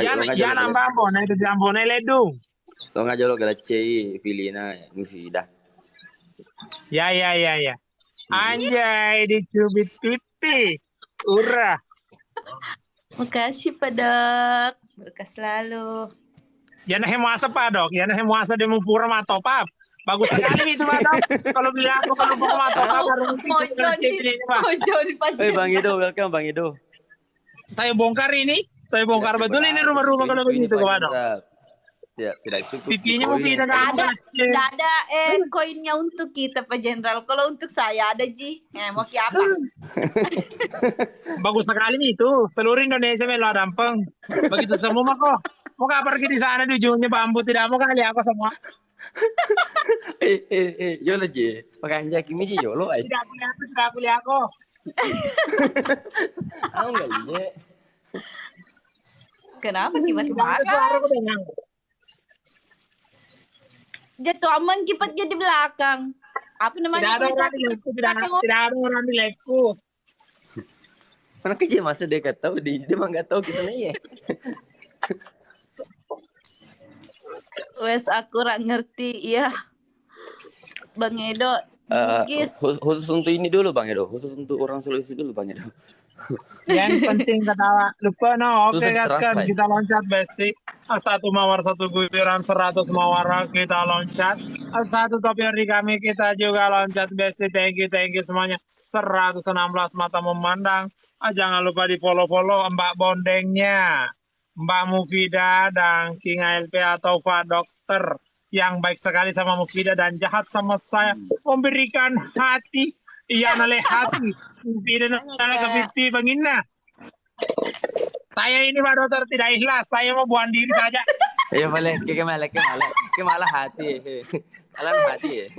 Ya nambah Mbonai itu Mbonai ledung. Lo nggak jolo galacei pilihnya Mufidah. Ya. Anjay dicubit pipi. Urah. Makasih Pak Dok. Berkah selalu. Ya nah hemuasa Pak Dok. Ya nah hemuasa demo pura matopap. Bagus sekali itu Pak Dok. Kalau bilang aku kalau pura matopap baru Mojo di Pak. Bang Edo, welcome Bang Edo. Saya bongkar ini. Saya bongkar betul ini rumah-rumah kalau begitu Pak Dok. Ya, tidak cukup. Pipinya mau pindah ada koinnya untuk kita Pak Jenderal. Kalau untuk saya ada Ji. Mau apa? Bagus sekali nih itu. Seluruh Indonesia melo dampeng. Begitu semua kok. Mau pergi di sana di ujungnya bambu tidak mau kali aku semua. Yolo Ji. Makanya kimi Ji yolo ay. Tidak boleh aku. Aku enggak lihat. Kenapa gimana? Jatuh aman kipat di belakang. Apa namanya? Tidak ada orang di lekku. Mana kerja masa dia nggak tahu, dia mah nggak tahu kisahnya ya. Wes aku rak ngerti, ya. Bang Edo. Khusus untuk ini dulu Bang Edo, khusus untuk orang Sulawesi dulu Bang Edo. Yang penting ketawa. Lupa oke gaskan kita loncat Besti. Satu mawar satu guyuran 100 mawar kita loncat. Satu topi dari kami kita juga loncat Besti. Thank you semuanya. 116 mata memandang. Jangan lupa di follow Mbak Bondengnya, Mbak Mufidah dan King ALP atau Pak Dokter yang baik sekali sama Mufidah dan jahat sama saya, memberikan hati. Iya nale hati. Mufidah nale ke 50 bangina. Saya ini Pak Dokter tidak ikhlas. Saya mau buang diri saja. Iya boleh, ke malah hati. Malah hati.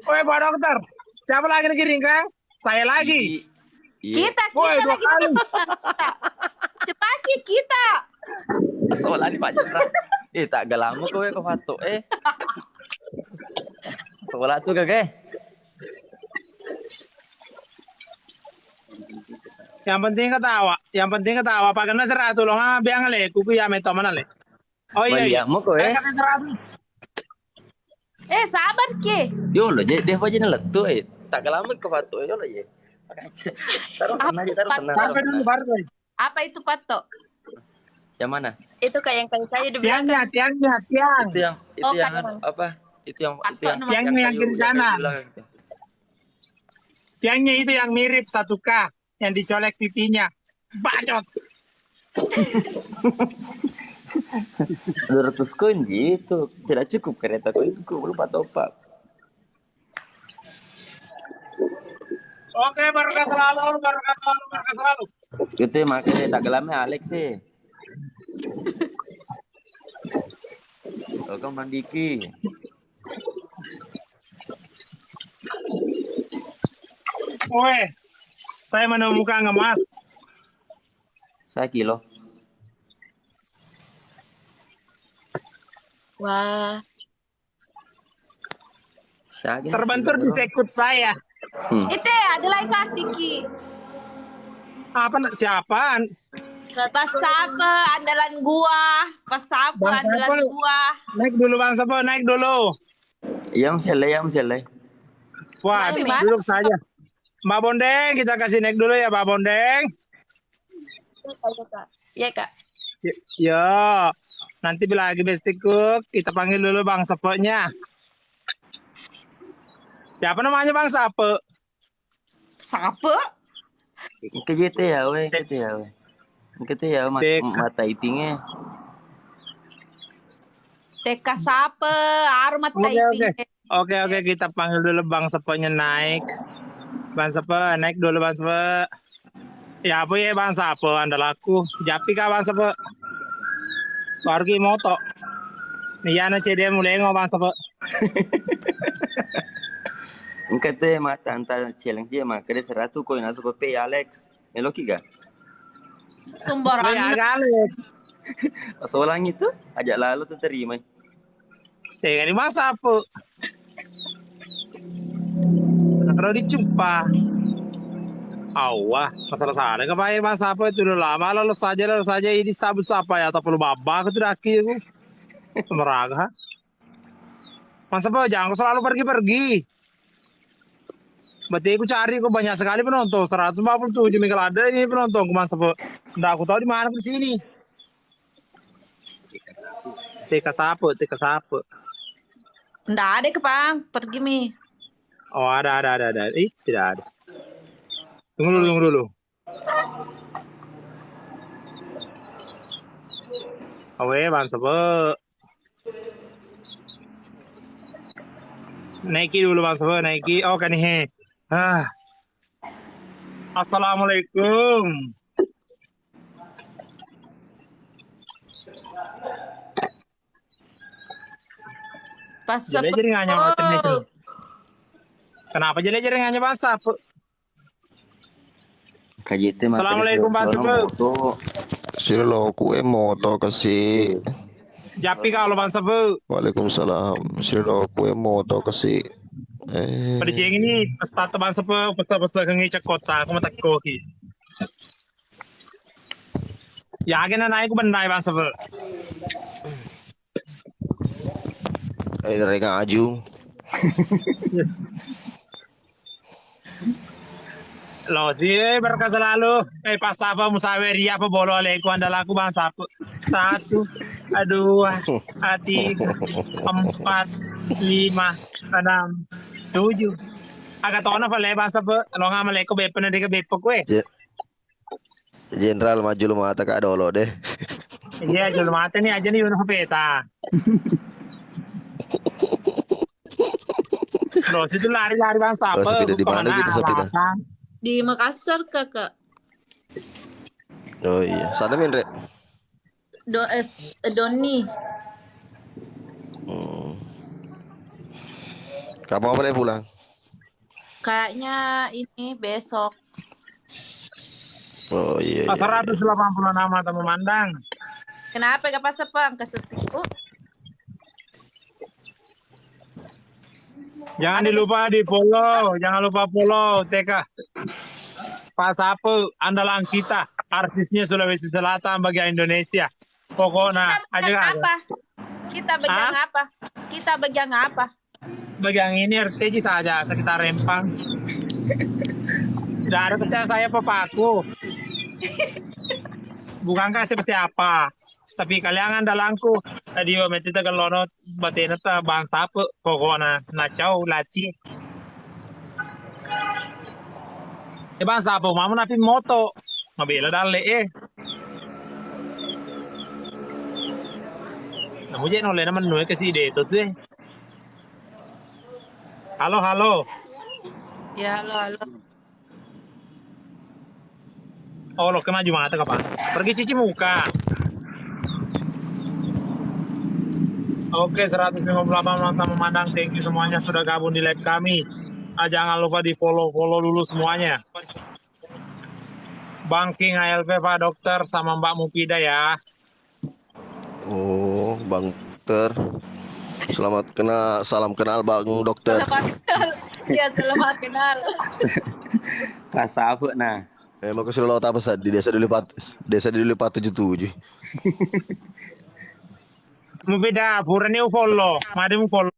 Woi Pak Dokter, siapa lagi yang kirim Kang? Saya lagi. Iya. Woi, 2 kali. Cepat kita. Soalnya Pak Jenderal. Tak lama kowe ke foto. Soalnya tuh kagak. Yang penting ketawa. Pak kena 100 loh biang le. Kuku ya meto mana le. Oh iya. Mau kowe. Sabar Ki. Yo lo, dia apa aja letu tak lama ke foto yo lo ye. Taruh sana. Sampai dulu baru. Apa itu patok? Yang mana? Itu kayak saya di Tiangnya. belakang. Itu yang apa? Itu yang tiangnya yang kiri kanan. Tiangnya itu yang mirip 1K yang dicolek pipinya. Bacot. 200 koin gitu. Tidak cukup kereta koinku belum topak. Oke, berkah selalu. Itu makanya tak gelamnya Alex sih. Kau Mandiki. Woi, saya menemukan emas. Saya kilo. Wah. Terbentur di sekut saya. Itu ada lagi kasih Ki. Siapa? Pas apa andalan gua? Pas apa andalan gua? Naik dulu Bang Sapo, naik dulu. Iya selai. Wah, duduk saja. Mbak Bondeng, kita kasih naik dulu ya Mbak Bondeng. Iya Kak. Yo, nanti bila lagi Besti Cook, kita panggil dulu Bang Sapo-nya. Siapa namanya Bang Sapo? Sapo? Kita ya weh. Kita ya mata ipingnya. TK Sape, armat ipingnya. Oke, kita panggil dulu Bang Sapo-nya naik. Bang Sapo, naik dulu Bang Sapo. Ya apa ya Bang Sapo, anda laku. Japi kah Bang Sapo? Pergi moto. Nih ana CD mulai Bang Sapo. Kata mata antara challenge dia mah kena 100 koin masuk pe Alex. Meloki ga? Sembarangan. Ya Alex. Soalan itu ajak lalu tuh terima. Tengah di masa apa? Kalau dijumpa. Awah, masalah sana kepakai masa apa itu lama lalu saja ini sabu siapa ya atau perlu babak itu daki aku. Semeraga. Masa apa jangan selalu pergi. Berarti aku cari kok banyak sekali penonton 147 minggu ada ini penonton ke masa apa. Nggak aku tahu di mana ke sini. TK sapu. Nggak ada Kepang, pergi Mi. Oh ada. Tidak ada. Tunggu dulu. Awe Bang Sapo. Naiki dulu Bang Sapo, naiki. Oh kan ini. Assalamualaikum. Pas Jadi nganya macam itu. Kenapa jadi nganya Bang Sapo? KJT mah. Assalamualaikum Bang Sapo. Sila lo kue moto kasi. Japi kalau Bang Sapo. Waalaikumsalam. Sila lo kue moto kasi. Pada jeng ini pesta Bang Sapo pesta ngecek kota aku matak koki. Ya agak naik ku bandai Bang Sapo. Dari ngaju. Lo sih berkah selalu. Pas apa musawiri apa bolo leku andalaku Bang Sapo. 1, 2, 3, 4, 5, 6, 7. Agak tahu apa le Bang Sapo. Lo nggak meleko bepen ada ke bepok we. Jenderal maju lu mata kak dolo deh. Iya jual mata nih aja nih udah peta. Lo situ lari Bang Sapo. Di mana gitu Sapida? Di Makassar Kakak. Oh iya, sana Mindre. Doni. Kapan boleh pulang? Kayaknya ini besok. Oh iya. 186 tamu mandang. Kenapa gak pas sepang kesetiku? Jangan lupa di follow, jangan lupa follow TK. Pak Sapu, andalan kita, artisnya Sulawesi Selatan bagian Indonesia. Pokoknya aja apa? Kita bagian apa? Kita bagian apa? Bagian ini RTJ saja, sekitar Rempang. Tidak ada percaya saya papaku. Bukankah siapa? Tapi kalian andalanku. Tadi meti ta kalono batena ta bangsa apa pokoknya nacau latih. Bangsa apa mau napi moto. Mabela dalle Namu je nole naman nuwe kasi dito tuh. Halo. Ya, halo. Oh, lo ke maju mata kapan? Pergi cuci muka. Oke, 158 mantap memandang. Thank you semuanya sudah gabung di live kami. Jangan lupa di follow dulu semuanya. Bang King ALP Pak Dokter sama Mbak Mufida ya. Oh, Bang Dokter. Salam kenal Bang Dokter. Selamat kenal. Pas apa nah? Mau ke Sulawesi apa di desa Duli 477. Mufida, purane follow. Mari mu follow.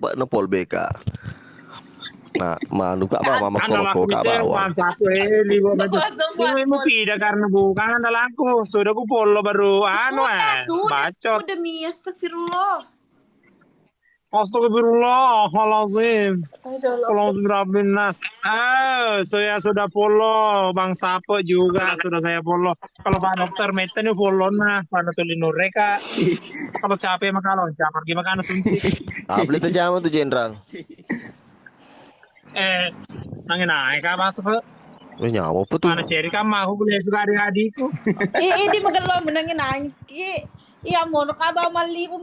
Pak Nepol BK. Nah, manu kak apa mama koko kak bawa. Mufida karena bukan andalanku. Sudah ku follow baru bacot. Demi astagfirullah. Astagfirullahaladzim. Alhamdulillah. Saya sudah follow Bang Sapo juga sudah saya follow. Kalau Pak Dokter Meta nih follow nah pada tulis mereka. Kalau capek maka loncat pergi makan suntik. Beli terjama tuh Jenderal. Nangin naik apa tuh? Nyawa apa tuh? Mana ceri kamu aku boleh suka adik-adikku. Ini magelom menangin nangki. Iya mono kaba malibu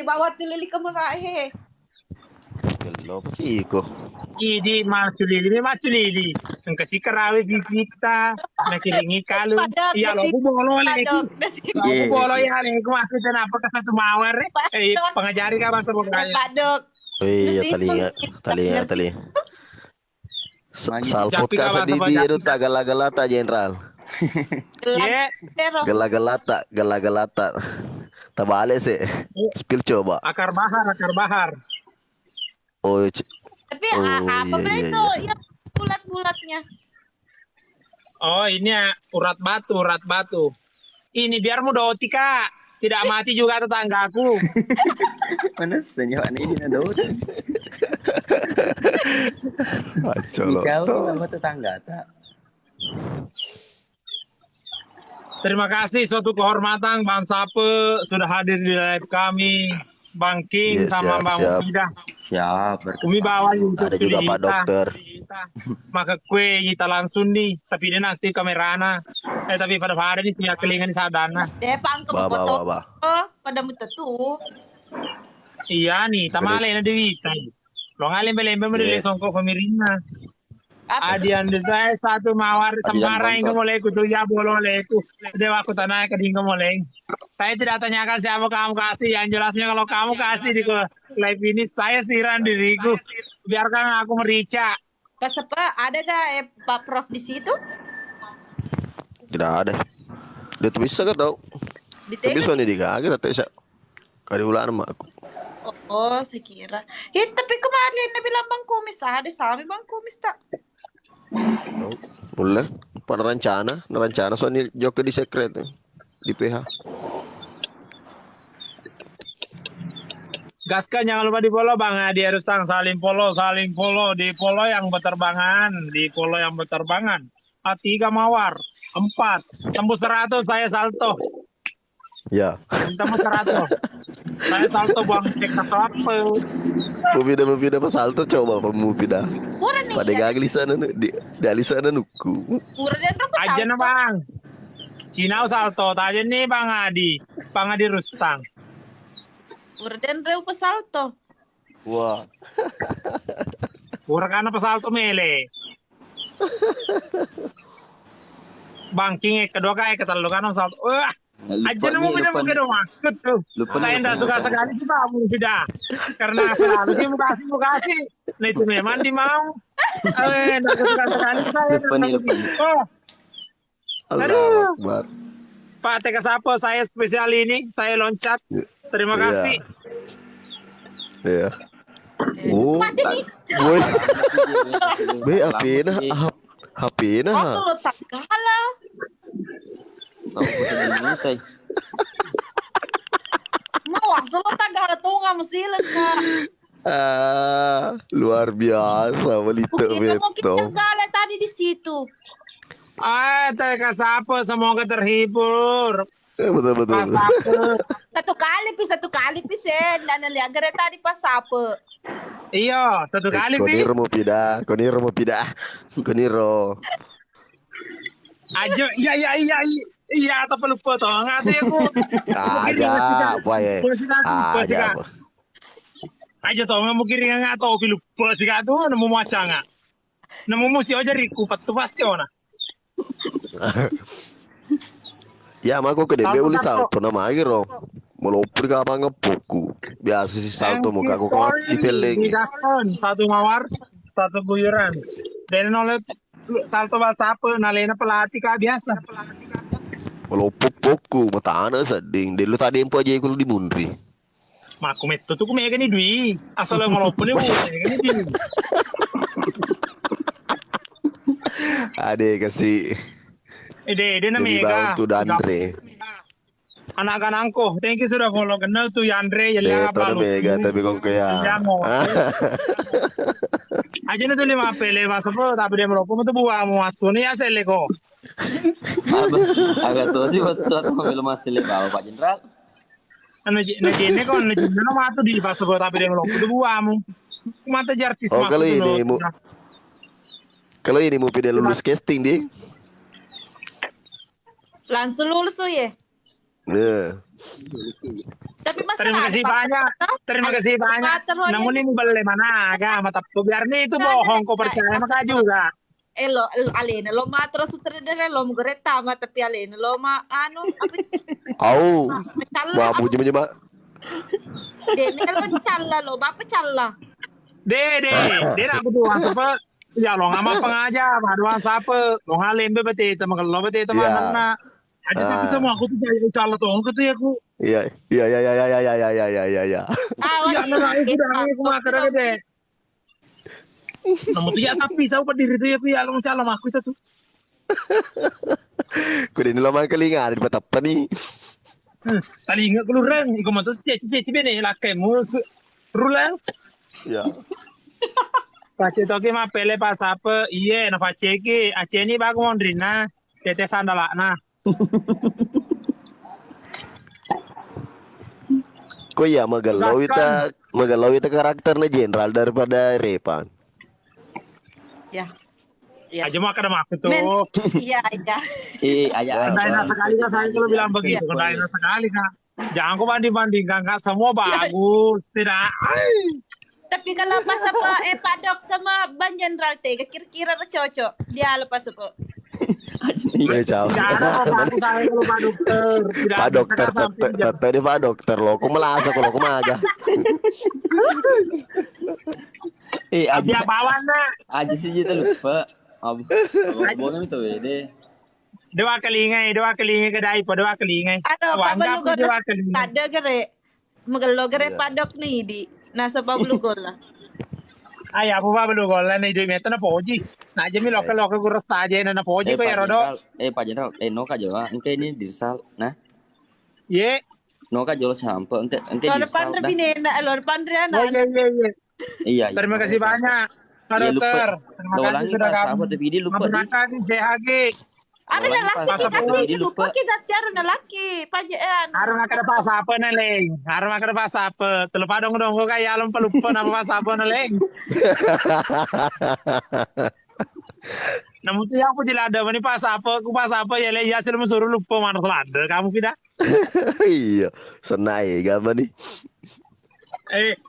bawa tilili kamerahe. Gelo apa sih kok? Ini maculili. Ang kasi karawi kita nakilingi kalu. Iya lo aku bolo lagi. Aku bolo ya lagi aku masih kenapa ke satu mawar pengajari ka bangsa pokoknya. Padok. Iya tali. Salput ka sa didi itu tak gala-galata Jenderal. Gala-galata. Tabale sih. Spill coba. Akar bahar. Oh, tapi apa itu yang bulat-bulatnya? Oh, ini urat batu. Ini biar mudah otika. Tidak mati juga tetanggaku. Mana senyuman ini ada udah. Jauh sama tetangga tak. Terima kasih suatu kehormatan Bang Sape sudah hadir di live kami. Bang King sama Bang Mufida. Siap. Kami bawa ada juga Pak Dokter. Maka kue kita langsung nih, tapi dia nanti kamerana. Tapi pada hari ini punya kelingan di sadana. Depang ke foto. Pada mutetu. Iya nih, tamale na Dewita. Lo ngalimbe-lembe mo dili songko pemirina. Adian saya satu mawar sembarang yang mulai kutu ya boleh itu dewa aku tanah keding mulai. Saya tidak tanyakan siapa kamu kasih, yang jelasnya kalau kamu kasih di live ini saya siran diriku. Biarkan aku merica. Pas apa? Ada gak Pak Prof di situ? Tidak ada. Dia tuh bisa gak tau? Tapi soalnya digagir atau bisa. Kali ulang sama aku. Oh, saya kira. Ya, tapi kemarin dia bilang Bang Kumis ada sami Bang Kumis tak? Boleh. Pada rencana soalnya joke di secret di PH. Gaskan jangan lupa di follow Bang Adi Arustang, saling follow di follow yang berterbangan, tiga mawar, 4 tembus 100 saya salto. Ya. Tembus 100. Saya salto buang cek apa. Mupida pas salto coba apa mupida. Pura nih. Pada gagli sana di sana nuku. Pura dan apa Aja na bang. Cina salto aja nih Bang Adi Rustang. Pura dan apa salto. Wah. Pura karena pesalto mele. Bangking kedua kaya ketelu kan salto. Wah. Aja nemu beda pakai dong maksud tuh. Saya tidak suka sekali sih Pak beda. Karena selalu dia mau kasih. Nah itu memang di mau. Tidak suka sekali saya. Oh. Aduh. Pak Teka Sapo, saya spesial ini, saya loncat. Terima kasih. Iya. Oh. Woi. Be apena? Apena? Aku lo tak kalah. Tahu saya Mau asal lo tak kalah tuh nggak mesti lengkap. Luar biasa Melito Beto. Mungkin kalah tadi di situ. Teka Sapo, semoga terhibur. Betul. Satu kali pisen dan lihat gere tadi pas apa. Iya, satu kali Koniro mau pindah. Koniro. Aja, iya, tapi lupa toh, ngati aku. Apa ya? Aja toh, nggak mungkin nggak tahu lupa sih kak tuh, nemu macam nggak? Nemu musi aja riku, patu pasti ona. Ya, aku ke DB uli salto nama lagi rom. Melopri ka apa ngepuku. Biasa sih salto muka aku kalau dipeleng. Satu mawar, satu guyuran. Dan oleh salto bahasa apa? Nalena pelatih kah biasa. Melopuk-puku, mata anak seding. Dulu tadi empo aja kalau di Mundri. Maku metu tuh kumega nih dui. Asal ngelopun nih Ade kasih. Ide na mega. Bantu Dandre. Anak anakku, thank you sudah follow kenal tuh Yandre ya apa lu. Mega tapi kok kayak. Aja nih tuh 5 pele mas apa tapi dia merokok tuh buah mau masuk nih asal kok. Agak tuh sih buat belum masih bawa Pak Jenderal. Ini kok no matu di pas tapi dia merokok tuh buahmu. Mata jartis masuk. Oh kalau ini mau pindah lulus casting deh. Langsung lulus tuh ya. Tapi terima kasih banyak. Terima kasih banyak. Namun ini balik mana agak mata biar nih itu bohong kau percaya maka juga. Lo alena lo ma terus sutradara lo mugere tama tapi alena lo ma anu apa? Au. Babu jema. Dene lo calla lo bapak calla. Dede aku tuh apa? Ya lo ngama pengaja, maduan siapa? Lo ngalembe bete teman kalau bete teman mana? Ada satu semua aku tuh jadi calon tuh, aku tuh ya aku. Iya. Ya nana aku makan deh. Namun tuh ya sapi, saya berdiri tuh ya aku ya lo calon aku itu tuh. Kuda ini lama kelinga ada di petapa nih. Telinga keluran, ikut mantu ceci bene lakai mus rulang. Ya. Pace toki mah pele pas apa? Iya, na pace ki, ace ni bagu mondrina, tete sandalakna. Kok ya magalau itu karakternya Jenderal daripada Repan. Ya. Aja mah kadang aku tuh. Iya. Kendainya sekali kan saya kalau bilang begitu, kendainya sekali kak. Jangan kau banding-bandingkan kak, semua bagus, tidak. Tapi kalau pas apa Pak Dok sama Bang Jenderal teh kira-kira cocok. Dia lepas apa? Pak dokter, tadi Pak dokter lo, kok melasa kalau kok maga. Aja bawan nak. Aja sih kita lupa. Abang itu bede. Dua kelingai kedai po dua kelingai. Aduh, Pak Belugol ada gere. Magalo gere Pak Dok nih di nasa Pak Belugol lah. Ay, ako pa belugol na idumeta na poji. Na aja mi lokal gurus aja na poji ko ya rodo. Pak Jenderal, no ka jawa, engke ini dirsal, nah. Ye. No ka jawa sampai engke dirsal. Lor pandriana. Oh iya. Terima kasih banyak, Pak Dokter. Terima kasih sudah kamu. Tapi dia lupa. Maafkan CHG. Aruna laki Pas kita apa? di lupa kita aruna laki pajak Harus makan pas apa na leng. Harus makan pas apa. Terlupa dong ko kaya alam pelupa nama pas apa na leng. Namun tuh aku tidak ada ini pas apa ya leng ya selalu suruh lupa mana selada kamu tidak. Iya, senai gak nih?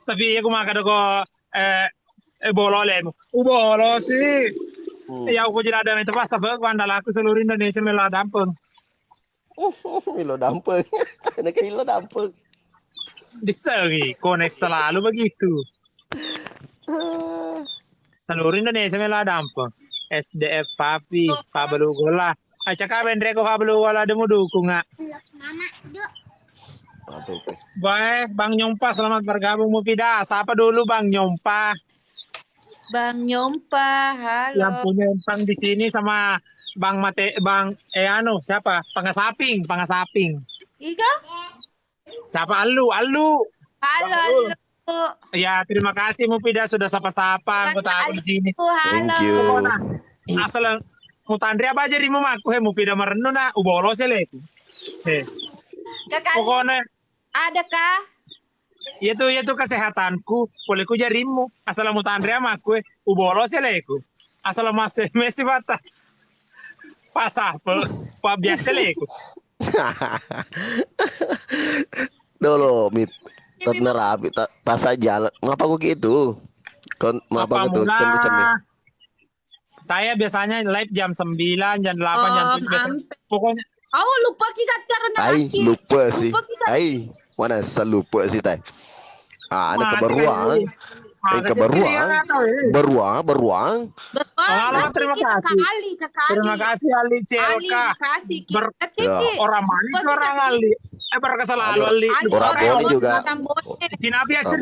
Tapi aku makan ko bolo lemu. Bolo sih. Ya aku tidak ada itu pas apa andal aku seluruh Indonesia melo dampeng. Milo dampeng. Enak Milo dampeng. Disegi konek selalu begitu. Seluruh Indonesia melo dampeng. SDF Papi, Pabelugola. Acaka bendreko Pabelugola demu dukung nggak? Apa itu? Baik, Bang Nyompa selamat bergabung Mufida. Siapa dulu Bang Nyompa? Bang Nyompa, halo. Yang punya empang di sini sama Bang siapa? Pangasaping. Ika? Siapa Alu? Halo, halo. Ya, terima kasih Mufida sudah sapa-sapa anggota aku di sini. Thank you. Asal mutandri apa aja rimu aku Mufida merenung na ubolo seleku. Pokoknya adakah? itu kesehatanku, bolehku jarimu. Asal mutandri sama aku ubolo seleku. Asal masih bata. Pas apa? Pak biasa leku. Dolo, mit. Ternerapi, tas aja. Ngapa kok gitu? Ngapa gitu? Cembe-cembe. Saya biasanya live jam 9, jam 8, jam 7. Pokoknya. Lupa kita karena laki. Lupa sih. Mana selupa sih, Tay? Ada keberuang. Beruang. Terima kasih. Terima kasih Ali CLK. Orang manis orang Ali. Berkesalahan Ali. Orang Boni juga. Cina biasa